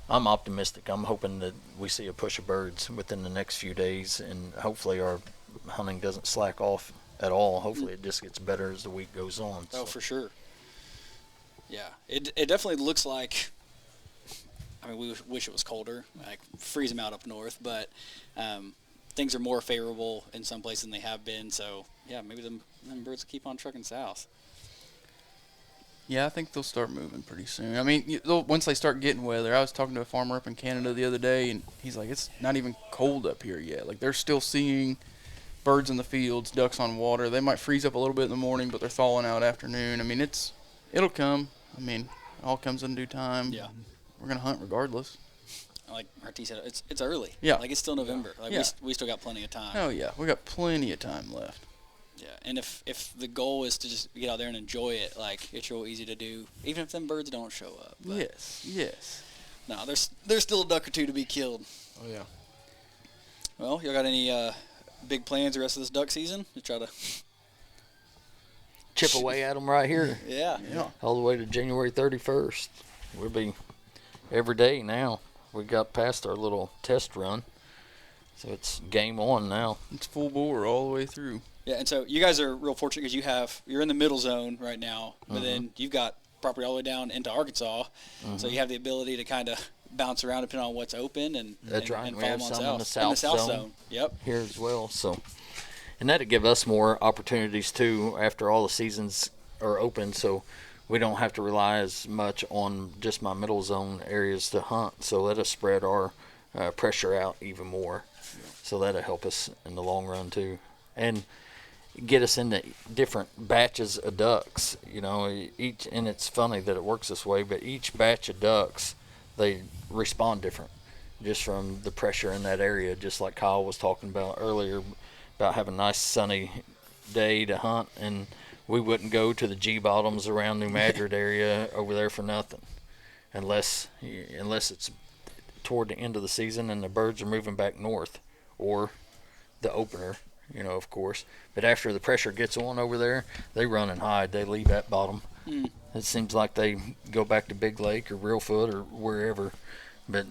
[SPEAKER 2] I'm optimistic. I'm hoping that we see a push of birds within the next few days, and hopefully our hunting doesn't slack off at all. Hopefully it just gets better as the week goes on.
[SPEAKER 1] Oh, for sure. Yeah, it definitely looks like. I mean, we wish it was colder, like freeze them out up north, but things are more favorable in some places than they have been. So yeah, maybe them birds will keep on trucking south.
[SPEAKER 3] Yeah, I think they'll start moving pretty soon. I mean, once they start getting weather. I was talking to a farmer up in Canada the other day, and he's like, it's not even cold up here yet. Like, they're still seeing birds in the fields, ducks on water. They might freeze up a little bit in the morning, but they're thawing out afternoon. I mean, it'll come. I mean, it all comes in due time.
[SPEAKER 1] Yeah.
[SPEAKER 3] We're going to hunt regardless.
[SPEAKER 1] Like RT said, it's early.
[SPEAKER 3] Yeah.
[SPEAKER 1] Like, it's still November. Like,
[SPEAKER 3] Yeah.
[SPEAKER 1] we still got plenty of time.
[SPEAKER 3] Oh, yeah. We got plenty of time left.
[SPEAKER 1] Yeah, and if the goal is to just get out there and enjoy it, like, it's real easy to do, even if them birds don't show up. But
[SPEAKER 3] Yes.
[SPEAKER 1] no, there's still a duck or two to be killed.
[SPEAKER 4] Oh, yeah.
[SPEAKER 1] Well, y'all got any big plans the rest of this duck season? To try to
[SPEAKER 2] Chip away at them right here.
[SPEAKER 1] Yeah.
[SPEAKER 2] All the way to January 31st. We'll be every day now. We got past our little test run, so it's game on now.
[SPEAKER 3] It's full bore all the way through.
[SPEAKER 1] Yeah, and so you guys are real fortunate because you're in the middle zone right now, but then you've got property all the way down into Arkansas, so you have the ability to kind of bounce around depending on what's open and
[SPEAKER 2] That's right.
[SPEAKER 1] And
[SPEAKER 2] We
[SPEAKER 1] follow
[SPEAKER 2] have
[SPEAKER 1] them on
[SPEAKER 2] some in the
[SPEAKER 1] south
[SPEAKER 2] south
[SPEAKER 1] zone. Yep.
[SPEAKER 2] here as well. So, and that'd give us more opportunities too after all the seasons are open. So we don't have to rely as much on just my middle zone areas to hunt. So let us spread our pressure out even more. So that'll help us in the long run too, and get us into different batches of ducks. Each, and it's funny that it works this way, but each batch of ducks, they respond different just from the pressure in that area, just like Kyle was talking about earlier about having a nice sunny day to hunt, and we wouldn't go to the G bottoms around New Madrid area over there for nothing unless it's toward the end of the season and the birds are moving back north, or the opener, of course. But after the pressure gets on over there, they run and hide. They leave that bottom. It seems like they go back to Big Lake or Reelfoot or wherever, but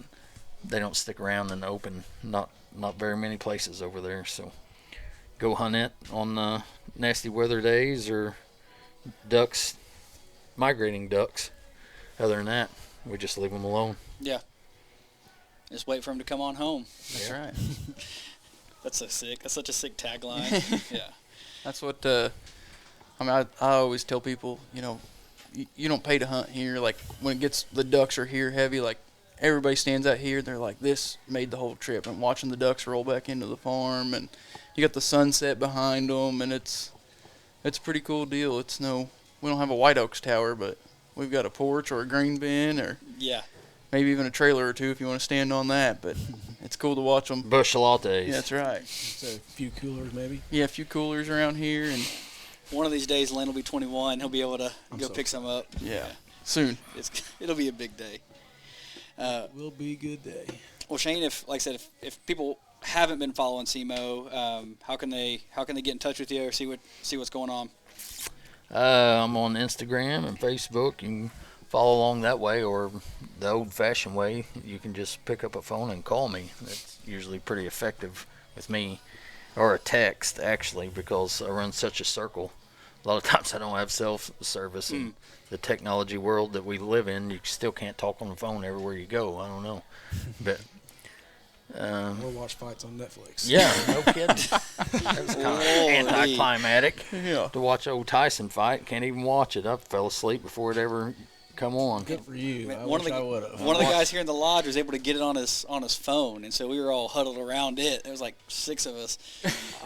[SPEAKER 2] they don't stick around in the open. Not very many places over there. So go hunt it on nasty weather days or ducks, migrating ducks. Other than that, we just leave them alone.
[SPEAKER 1] Yeah. Just wait for them to come on home.
[SPEAKER 3] That's right.
[SPEAKER 1] That's so sick. That's such a sick tagline. Yeah.
[SPEAKER 3] That's what I always tell people, you don't pay to hunt here. Like, when the ducks are here heavy, like, everybody stands out here, they're like, this made the whole trip. And watching the ducks roll back into the farm, and you got the sunset behind them, and it's a pretty cool deal. We don't have a White Oaks tower, but we've got a porch or a green bin, or maybe even a trailer or two if you want to stand on that. But it's cool to watch them.
[SPEAKER 2] Bush lattes.
[SPEAKER 3] Yeah, that's right.
[SPEAKER 4] So a few coolers maybe.
[SPEAKER 3] Yeah, a few coolers around here, and
[SPEAKER 1] one of these days, Len will be 21. He'll be able to pick some up.
[SPEAKER 3] Yeah. Soon.
[SPEAKER 1] It'll be a big day.
[SPEAKER 4] Will be a good day.
[SPEAKER 1] Well, Shane, if people haven't been following SEMO, how can they get in touch with you or see what's going on?
[SPEAKER 2] I'm on Instagram and Facebook. You can follow along that way, or the old-fashioned way, you can just pick up a phone and call me. That's usually pretty effective with me, or a text actually, because I run such a circle a lot of times I don't have cell service. And the technology world that we live in, you still can't talk on the phone everywhere you go. I don't know. But
[SPEAKER 4] Or watch fights on Netflix.
[SPEAKER 2] yeah, no kidding. That was kind of anticlimactic
[SPEAKER 3] Yeah.
[SPEAKER 2] to watch old Tyson fight. Can't even watch it. I fell asleep before it ever come on.
[SPEAKER 4] Good for you. I
[SPEAKER 1] One
[SPEAKER 4] wish I would have.
[SPEAKER 1] of the guys here in the lodge was able to get it on his phone, and so we were all huddled around it. There was like 6 of us.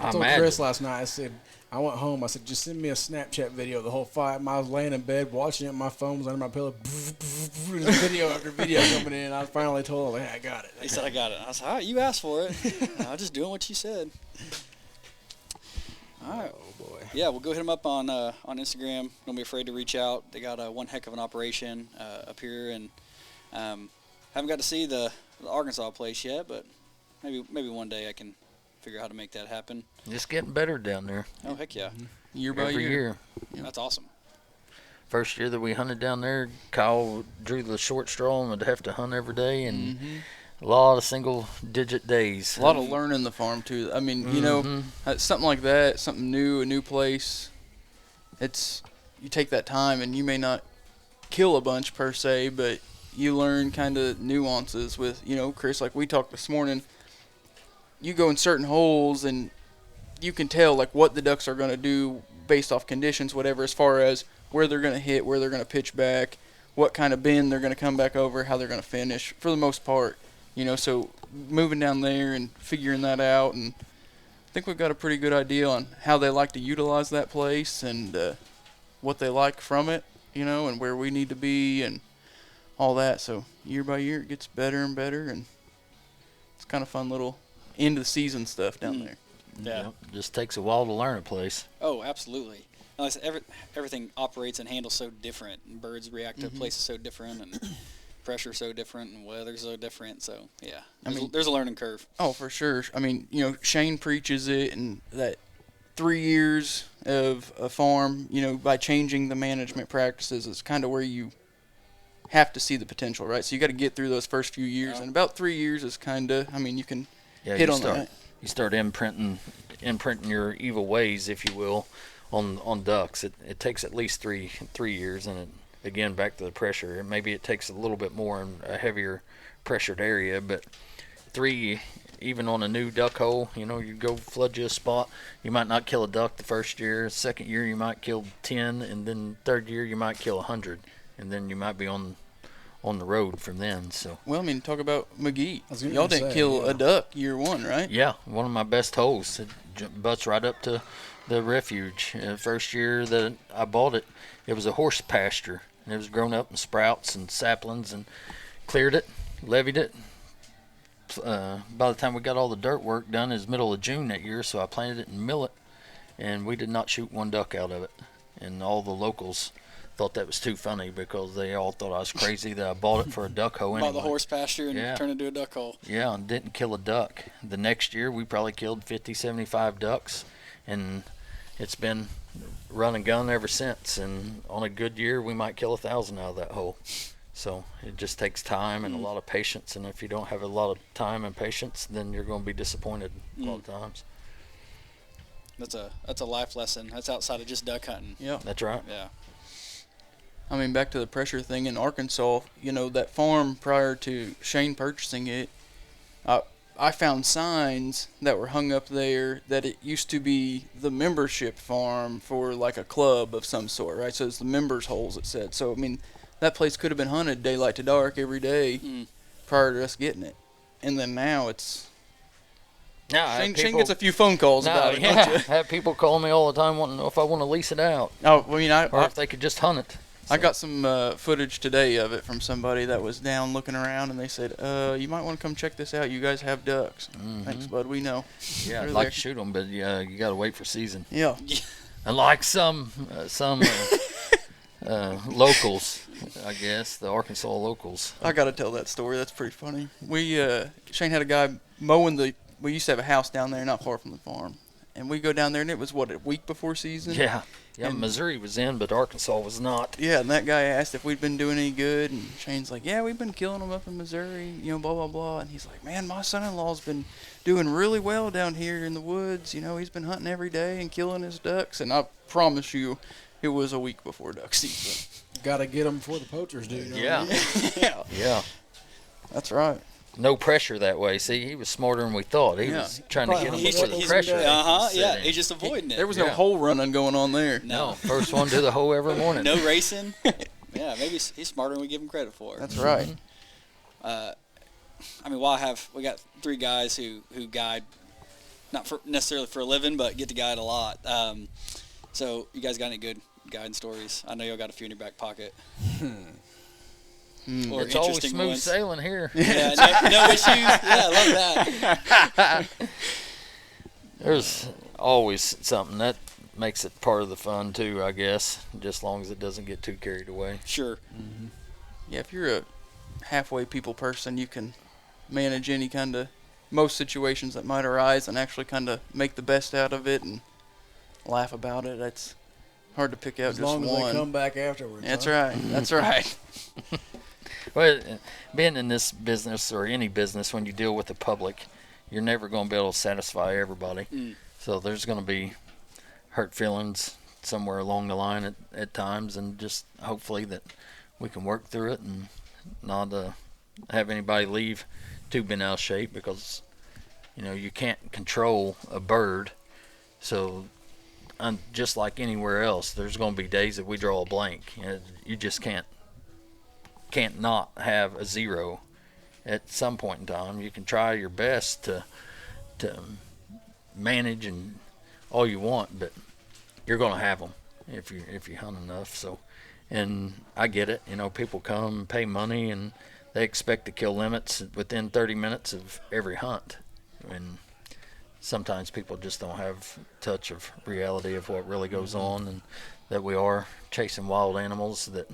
[SPEAKER 4] I told Chris last night, I said, I went home. I said, just send me a Snapchat video of the whole fight. I was laying in bed watching it. My phone was under my pillow. Video after video coming in. I finally told him, hey, I got it.
[SPEAKER 1] He said, I got it. I was like, all right, you asked for it. I was just doing what you said. All right.
[SPEAKER 4] Oh, boy.
[SPEAKER 1] Yeah, we'll go hit them up on Instagram. Don't be afraid to reach out. They got one heck of an operation up here, and haven't got to see the Arkansas place yet, but maybe one day I can figure out how to make that happen.
[SPEAKER 2] Just getting better down there.
[SPEAKER 1] Oh, heck yeah.
[SPEAKER 3] Year by
[SPEAKER 2] Every year.
[SPEAKER 1] That's awesome.
[SPEAKER 2] First year that we hunted down there, Kyle drew the short straw and would have to hunt every day, and a lot of single-digit days.
[SPEAKER 3] A lot of learning the farm too. I mean, you know, something like that, something new, a new place. You take that time, and you may not kill a bunch per se, but you learn kind of nuances with, you know, Chris. Like we talked this morning, you go in certain holes, and you can tell like what the ducks are going to do based off conditions, whatever, as far as where they're going to hit, where they're going to pitch back, what kind of bend they're going to come back over, how they're going to finish, for the most part. You know, so moving down there and figuring that out, and I think we've got a pretty good idea on how they like to utilize that place and what they like from it, you know, and where we need to be and all that. So year by year it gets better and better, and it's kind of fun little end of the season stuff down there.
[SPEAKER 1] Yeah.
[SPEAKER 2] Yep, just takes a while to learn a place.
[SPEAKER 1] Oh, absolutely. Like I said, everything operates and handles so different, and birds react to places so different, and pressure so different, and weather's so different. So yeah, there's a learning curve.
[SPEAKER 3] Oh, for sure. I mean, you know, Shane preaches it, and that 3 years of a farm, you know, by changing the management practices is kind of where you have to see the potential, right? So you got to get through those first few years, and about 3 years is kind of, I mean, you can hit on that.
[SPEAKER 2] You start imprinting your evil ways, if you will, on ducks. It takes at least three years, and again, back to the pressure. Maybe it takes a little bit more in a heavier pressured area, but 3, even on a new duck hole, you know, you go flood you a spot, you might not kill a duck the first year. Second year, you might kill 10, and then third year, you might kill 100, and then you might be on the road from then. So
[SPEAKER 3] Well, I mean, talk about McGee.
[SPEAKER 4] was gonna
[SPEAKER 3] Y'all didn't
[SPEAKER 4] say,
[SPEAKER 3] kill
[SPEAKER 4] yeah.
[SPEAKER 3] a duck year 1, right?
[SPEAKER 2] yeah, one of my best holes. It butts right up to the refuge. First year that I bought it, it was a horse pasture. And it was grown up in sprouts and saplings, and cleared it, levied it. By the time we got all the dirt work done, it was middle of June that year, so I planted it in millet, and we did not shoot one duck out of it. And all the locals thought that was too funny because they all thought I was crazy that I bought it for a duck hole anyway.
[SPEAKER 1] Bought the horse pasture and turned it into a duck hole.
[SPEAKER 2] Yeah, and didn't kill a duck. The next year, we probably killed 50, 75 ducks, and it's been run and gun ever since. And on a good year, we might kill 1,000 out of that hole. So it just takes time and a lot of patience. And if you don't have a lot of time and patience, then you're going to be disappointed a lot of times.
[SPEAKER 1] That's a life lesson. That's outside of just duck hunting.
[SPEAKER 3] Yeah.
[SPEAKER 2] That's right.
[SPEAKER 1] Yeah.
[SPEAKER 3] I mean, back to the pressure thing in Arkansas, you know, that farm prior to Shane purchasing it, I found signs that were hung up there that it used to be the membership farm for like a club of some sort, right? So it's the members' holes, it said. So, I mean, that place could have been hunted daylight to dark every day prior to us getting it. And then now it's... Shane gets a few phone calls about it, don't you?
[SPEAKER 2] I have people call me all the time wanting to know if I want to lease it out.
[SPEAKER 3] Oh, I mean,
[SPEAKER 2] or if they could just hunt it.
[SPEAKER 3] I got some footage today of it from somebody that was down looking around, and they said, you might want to come check this out. You guys have ducks. Thanks, bud. We know.
[SPEAKER 2] Yeah, I'd
[SPEAKER 3] They're
[SPEAKER 2] like
[SPEAKER 3] there.
[SPEAKER 2] to shoot them, but you got to wait for season.
[SPEAKER 3] Yeah.
[SPEAKER 2] Unlike some locals, I guess, the Arkansas locals.
[SPEAKER 3] I got to tell that story. That's pretty funny. Shane had a guy mowing we used to have a house down there not far from the farm. And we go down there, and it was, a week before season?
[SPEAKER 2] Yeah. Yeah,
[SPEAKER 3] And-
[SPEAKER 2] Missouri was in, but Arkansas was not.
[SPEAKER 3] Yeah, and that guy asked if we'd been doing any good, and Shane's like, yeah, we've been killing them up in Missouri, blah, blah, blah. And he's like, man, my son-in-law's been doing really well down here in the woods. He's been hunting every day and killing his ducks. And I promise you, it was a week before duck season.
[SPEAKER 4] Got to get them before the poachers do.
[SPEAKER 2] Yeah.
[SPEAKER 3] Yeah,
[SPEAKER 2] Yeah.
[SPEAKER 3] that's right.
[SPEAKER 2] No pressure that way. See, he was smarter than we thought. He
[SPEAKER 3] Yeah.
[SPEAKER 2] was trying to get him
[SPEAKER 4] He's-
[SPEAKER 2] before the
[SPEAKER 4] he's-
[SPEAKER 2] pressure.
[SPEAKER 1] Yeah,
[SPEAKER 2] set in.
[SPEAKER 1] he's just avoiding it.
[SPEAKER 3] There was no
[SPEAKER 2] Yeah.
[SPEAKER 3] hole running going on there.
[SPEAKER 2] No, first one to the hole every morning.
[SPEAKER 1] No racing. Yeah, maybe he's smarter than we give him credit for.
[SPEAKER 3] That's right.
[SPEAKER 1] We got 3 guys who guide, not for necessarily for a living, but get to guide a lot. So you guys got any good guiding stories? I know y'all got a few in your back pocket. Or
[SPEAKER 2] It's always
[SPEAKER 1] interesting
[SPEAKER 2] smooth
[SPEAKER 1] ones.
[SPEAKER 2] sailing here.
[SPEAKER 1] Yeah, no issues. Yeah, I love that.
[SPEAKER 2] There's always something that makes it part of the fun too, I guess. Just as long as it doesn't get too carried away.
[SPEAKER 1] Sure.
[SPEAKER 3] Yeah, if you're a halfway people person, you can manage any kind of most situations that might arise and actually kind of make the best out of it and laugh about it. That's hard to pick out
[SPEAKER 4] As
[SPEAKER 3] just
[SPEAKER 4] long as
[SPEAKER 3] one.
[SPEAKER 4] they come back afterwards.
[SPEAKER 3] That's
[SPEAKER 4] huh?
[SPEAKER 3] right. That's right.
[SPEAKER 2] Well, being in this business or any business, when you deal with the public, you're never going to be able to satisfy everybody. So there's going to be hurt feelings somewhere along the line at times, and just hopefully that we can work through it and not have anybody leave too bent out of shape, because you can't control a bird. So just like anywhere else, there's going to be days that we draw a blank. You just can't not have a 0 at some point in time. You can try your best to manage and all you want, but you're going to have them if you hunt enough. So, and I get it. People come and pay money and they expect to kill limits within 30 minutes of every hunt, and sometimes people just don't have touch of reality of what really goes on, and that we are chasing wild animals that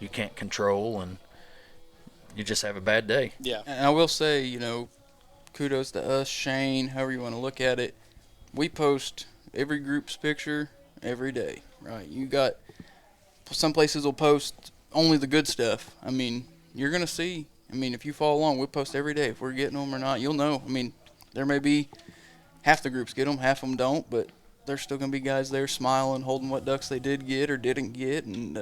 [SPEAKER 2] you can't control, and you just have a bad day.
[SPEAKER 1] Yeah.
[SPEAKER 3] And I will say, kudos to us, Shane, however you want to look at it. We post every group's picture every day, right? You got some places will post only the good stuff. You're going to see. If you follow along, we post every day. If we're getting them or not, you'll know. There may be half the groups get them, half of them don't, but there's still going to be guys there smiling, holding what ducks they did get or didn't get, and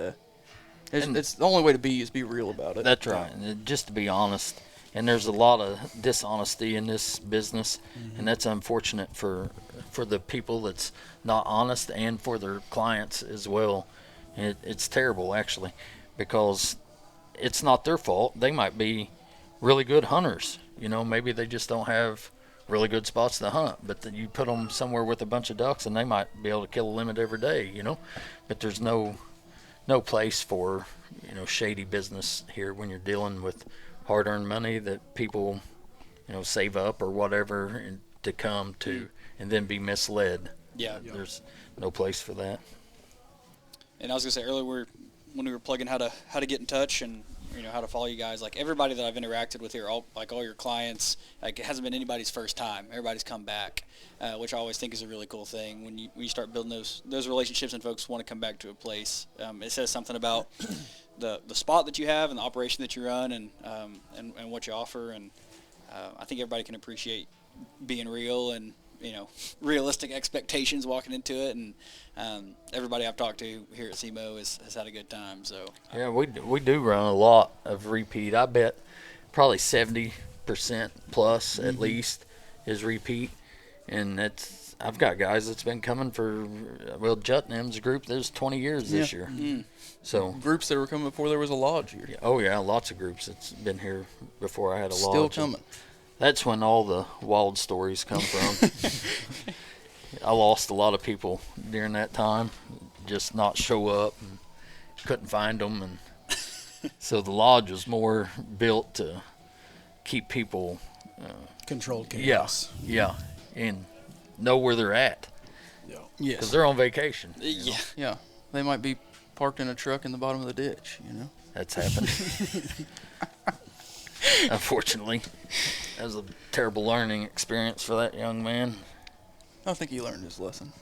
[SPEAKER 3] it's the only way to be real about it.
[SPEAKER 2] That's right. And just to be honest, and there's a lot of dishonesty in this business, and that's unfortunate for the people that's not honest, and for their clients as well. And it's terrible, actually, because it's not their fault. They might be really good hunters. Maybe they just don't have really good spots to hunt, but then you put them somewhere with a bunch of ducks and they might be able to kill a limit every day, but there's no place for shady business here when you're dealing with hard-earned money that people save up or whatever and to come to and then be misled.
[SPEAKER 1] Yeah.
[SPEAKER 2] There's no place for that.
[SPEAKER 1] And I was gonna say earlier, when we were plugging how to get in touch and how to follow you guys, like everybody that I've interacted with here, all your clients, like it hasn't been anybody's first time. Everybody's come back, which I always think is a really cool thing. When you start building those relationships and folks want to come back to a place, it says something about the spot that you have and the operation that you run and what you offer. And I think everybody can appreciate being real and realistic expectations walking into it, and everybody I've talked to here at SEMO has had a good time. So
[SPEAKER 2] Yeah, we do run a lot of repeat. I bet probably 70% plus at least is repeat, and I've got guys that's been coming for Jutnam's group. There's 20 years this year. So
[SPEAKER 3] Groups that were coming before there was a lodge here.
[SPEAKER 2] oh yeah, lots of groups that's been here before I had a lodge.
[SPEAKER 3] Still coming.
[SPEAKER 2] That's when all the wild stories come from. I lost a lot of people during that time, just not show up and couldn't find them, and so the lodge was more built to keep people
[SPEAKER 4] Controlled chaos.
[SPEAKER 2] yeah, and know where they're at because
[SPEAKER 3] Yes.
[SPEAKER 2] they're on vacation.
[SPEAKER 1] yeah,
[SPEAKER 3] Yeah. They might be parked in a truck in the bottom of the ditch,
[SPEAKER 2] That's happened. Unfortunately, that was a terrible learning experience for that young man.
[SPEAKER 3] I think he learned his lesson.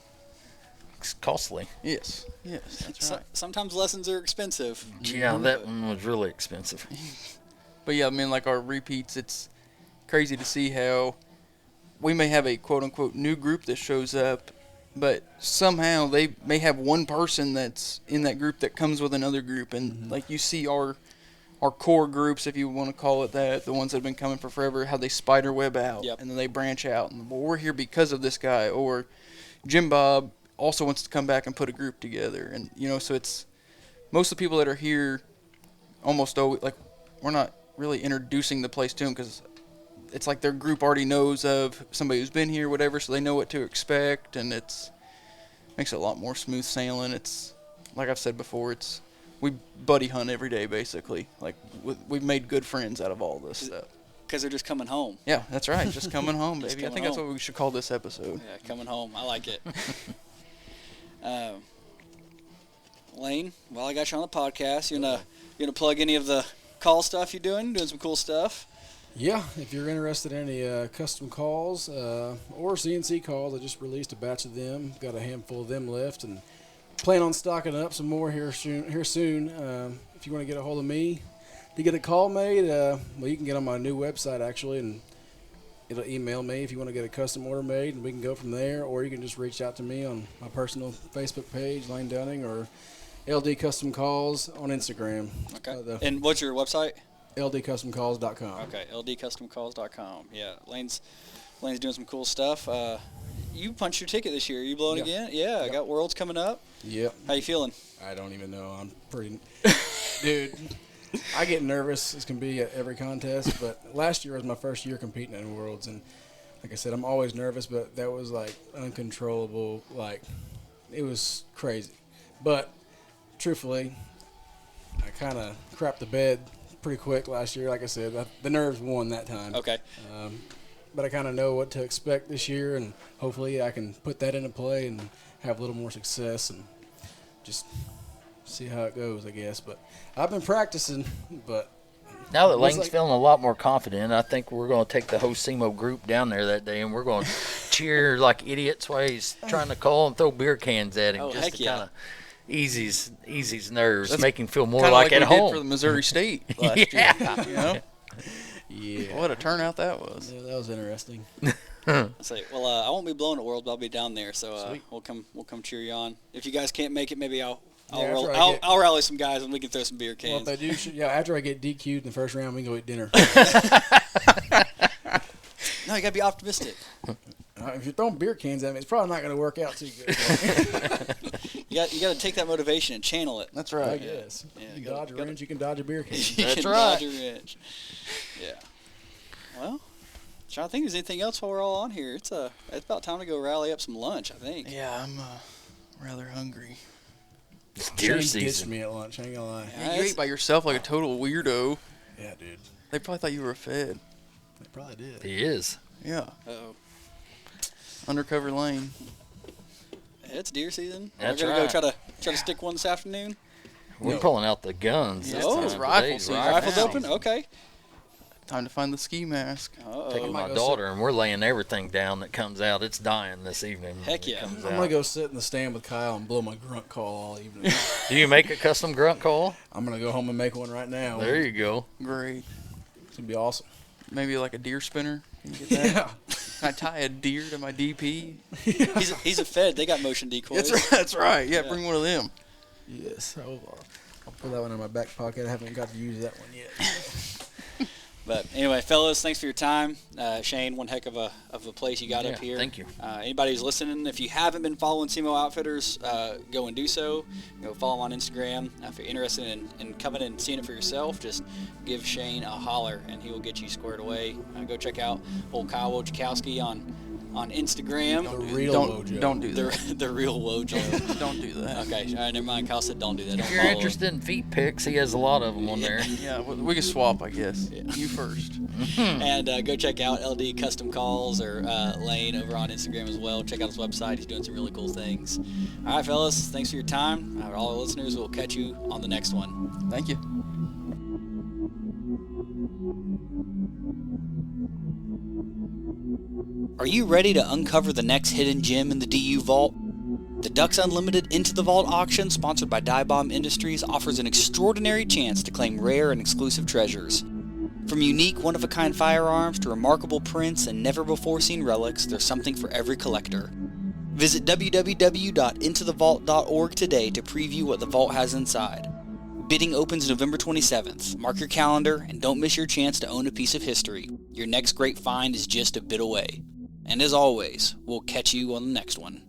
[SPEAKER 2] costly.
[SPEAKER 3] Yes, that's right.
[SPEAKER 1] Sometimes lessons are expensive.
[SPEAKER 2] Yeah, that one was really expensive.
[SPEAKER 3] But yeah, I mean, like our repeats, it's crazy to see how we may have a quote-unquote new group that shows up, but somehow they may have one person that's in that group that comes with another group. And like you see our core groups, if you want to call it that, the ones that have been coming for forever, how they spider web out.
[SPEAKER 1] Yep.
[SPEAKER 3] And then they branch out. And, well, we're here because of this guy. Or Jim Bob also wants to come back and put a group together. And, you know, so it's most of the people that are here almost always, like, we're not really introducing the place to them because it's like their group already knows of somebody who's been here, whatever, so they know what to expect, and it's makes it a lot more smooth sailing. It's like I've said before, we buddy hunt every day basically. Like we've made good friends out of all this stuff.
[SPEAKER 1] Because they're just coming home.
[SPEAKER 3] Yeah, that's right. Just coming home, baby. I
[SPEAKER 1] coming
[SPEAKER 3] think that's
[SPEAKER 1] home.
[SPEAKER 3] what we should call this episode.
[SPEAKER 1] Yeah, coming home. I like it. Lane, while I got you on the podcast, you gonna plug any of the call stuff you're doing some cool stuff?
[SPEAKER 4] Yeah, if you're interested in any custom calls or CNC calls, I just released a batch of them. Got a handful of them left, and plan on stocking up some more here soon. If you want to get a hold of me to get a call made, well, you can get on my new website actually, and it'll email me if you want to get a custom order made, and we can go from there. Or you can just reach out to me on my personal Facebook page, Lane Dunning, or LD Custom Calls on Instagram.
[SPEAKER 1] Okay. And what's your website?
[SPEAKER 4] LDCustomCalls.com.
[SPEAKER 1] Okay, LDCustomCalls.com. Yeah, Lane's doing some cool stuff. You punched your ticket this year. Are you blowing again? Yeah, I got Worlds coming up.
[SPEAKER 4] Yep.
[SPEAKER 1] How you feeling?
[SPEAKER 4] I don't even know. I'm pretty... Dude, I get nervous as can be at every contest, but last year was my first year competing in Worlds, and like I said, I'm always nervous, but that was like uncontrollable. Like, it was crazy. But truthfully, I kind of crapped the bed pretty quick last year. Like I said, the nerves won that time.
[SPEAKER 1] Okay.
[SPEAKER 4] But I kind of know what to expect this year, and hopefully I can put that into play and have a little more success and just see how it goes, I guess. But I've been practicing, but
[SPEAKER 2] now that Lane's feeling a lot more confident, I think we're going to take the whole SEMO group down there that day, and we're going to cheer like idiots while he's trying to call and throw beer cans at him, just to kind of ease his nerves, make him feel more like at
[SPEAKER 3] we
[SPEAKER 2] home.
[SPEAKER 3] Did for the Missouri State last year, you know?
[SPEAKER 4] Yeah.
[SPEAKER 3] What a turnout that was.
[SPEAKER 4] Yeah, that was interesting.
[SPEAKER 1] Say, well, I won't be blowing at World, but I'll be down there, so we'll come cheer you on. If you guys can't make it, maybe I'll rally some guys and we can throw some beer cans.
[SPEAKER 4] Well, if I do, after I get DQ'd in the first round, we can go eat dinner.
[SPEAKER 1] No, you gotta be optimistic.
[SPEAKER 4] If you're throwing beer cans at me, it's probably not going to work out too good.
[SPEAKER 1] You got to take that motivation and channel it.
[SPEAKER 3] That's right.
[SPEAKER 4] I guess.
[SPEAKER 1] Yeah,
[SPEAKER 4] you can dodge a wrench, you can dodge a beer can.
[SPEAKER 1] You
[SPEAKER 2] That's
[SPEAKER 1] can
[SPEAKER 2] right.
[SPEAKER 1] dodge a wrench. Yeah. Well, trying to think if there's anything else while we're all on here. It's about time to go rally up some lunch, I think.
[SPEAKER 3] Yeah, I'm rather hungry.
[SPEAKER 2] It's deer
[SPEAKER 4] Shane ditched
[SPEAKER 2] season.
[SPEAKER 4] me at lunch, I ain't going to lie.
[SPEAKER 1] Yeah,
[SPEAKER 3] You ate by yourself like a total weirdo.
[SPEAKER 4] Yeah, dude.
[SPEAKER 3] They probably thought you were fed.
[SPEAKER 4] They probably did.
[SPEAKER 2] He is.
[SPEAKER 3] Yeah.
[SPEAKER 1] Uh-oh.
[SPEAKER 3] Undercover Lane.
[SPEAKER 1] It's deer season.
[SPEAKER 2] That's
[SPEAKER 1] We're gonna
[SPEAKER 2] right.
[SPEAKER 1] go try to stick one this afternoon.
[SPEAKER 2] We're pulling out the guns.
[SPEAKER 3] Yeah,
[SPEAKER 2] this
[SPEAKER 1] Oh,
[SPEAKER 2] time.
[SPEAKER 3] it's rifle
[SPEAKER 2] Today's
[SPEAKER 3] season.
[SPEAKER 1] Rifles
[SPEAKER 3] now.
[SPEAKER 1] open. Okay.
[SPEAKER 3] Time to find the ski mask.
[SPEAKER 2] Taking
[SPEAKER 1] Uh-oh.
[SPEAKER 2] my
[SPEAKER 4] go
[SPEAKER 2] daughter, and we're laying everything down that comes out. It's dying this evening. when
[SPEAKER 1] Heck
[SPEAKER 2] it
[SPEAKER 1] yeah.
[SPEAKER 2] comes
[SPEAKER 4] I'm
[SPEAKER 2] out.
[SPEAKER 4] going to go sit in the stand with Kyle and blow my grunt call all evening.
[SPEAKER 2] Do you make a custom grunt call?
[SPEAKER 4] I'm going to go home and make one right now.
[SPEAKER 2] There you go.
[SPEAKER 3] Great.
[SPEAKER 4] It's going to be awesome.
[SPEAKER 3] Maybe like a deer spinner. Can you get that?
[SPEAKER 4] Yeah.
[SPEAKER 3] Can I tie a deer to my DP?
[SPEAKER 1] He's a Fed. They got motion decoys.
[SPEAKER 3] That's right. That's right. Yeah,
[SPEAKER 1] Yeah.
[SPEAKER 3] bring one of them.
[SPEAKER 4] Yes. I'll put that one in my back pocket. I haven't got to use that one yet.
[SPEAKER 1] But anyway, fellas, thanks for your time. Shane, one heck of a place you got up here.
[SPEAKER 2] Thank you.
[SPEAKER 1] Anybody who's listening, if you haven't been following SEMO Outfitters, go and do so. Go follow them on Instagram. If you're interested in coming and seeing it for yourself, just give Shane a holler and he will get you squared away. Go check out old Kyle Wojciechowski on Instagram.
[SPEAKER 4] The real Wojo.
[SPEAKER 3] Don't do that.
[SPEAKER 1] The real Wojo.
[SPEAKER 3] Don't do that.
[SPEAKER 1] Okay, all right, never mind. Kyle said don't do that.
[SPEAKER 2] If
[SPEAKER 1] Don't
[SPEAKER 2] you're
[SPEAKER 1] follow him.
[SPEAKER 2] interested in feet pics, he has a lot of them on there.
[SPEAKER 3] Yeah, we can swap, I guess. You first.
[SPEAKER 1] And go check out LD Custom Calls or Lane over on Instagram as well. Check out his website. He's doing some really cool things. All right, fellas. Thanks for your time. All our listeners, we'll catch you on the next one.
[SPEAKER 3] Thank you.
[SPEAKER 1] Are you ready to uncover the next hidden gem in the DU vault? The Ducks Unlimited Into the Vault auction, sponsored by Dive Bomb Industries, offers an extraordinary chance to claim rare and exclusive treasures. From unique, one-of-a-kind firearms to remarkable prints and never-before-seen relics, there's something for every collector. Visit www.intothevault.org today to preview what the vault has inside. Bidding opens November 27th. Mark your calendar and don't miss your chance to own a piece of history. Your next great find is just a bit away. And as always, we'll catch you on the next one.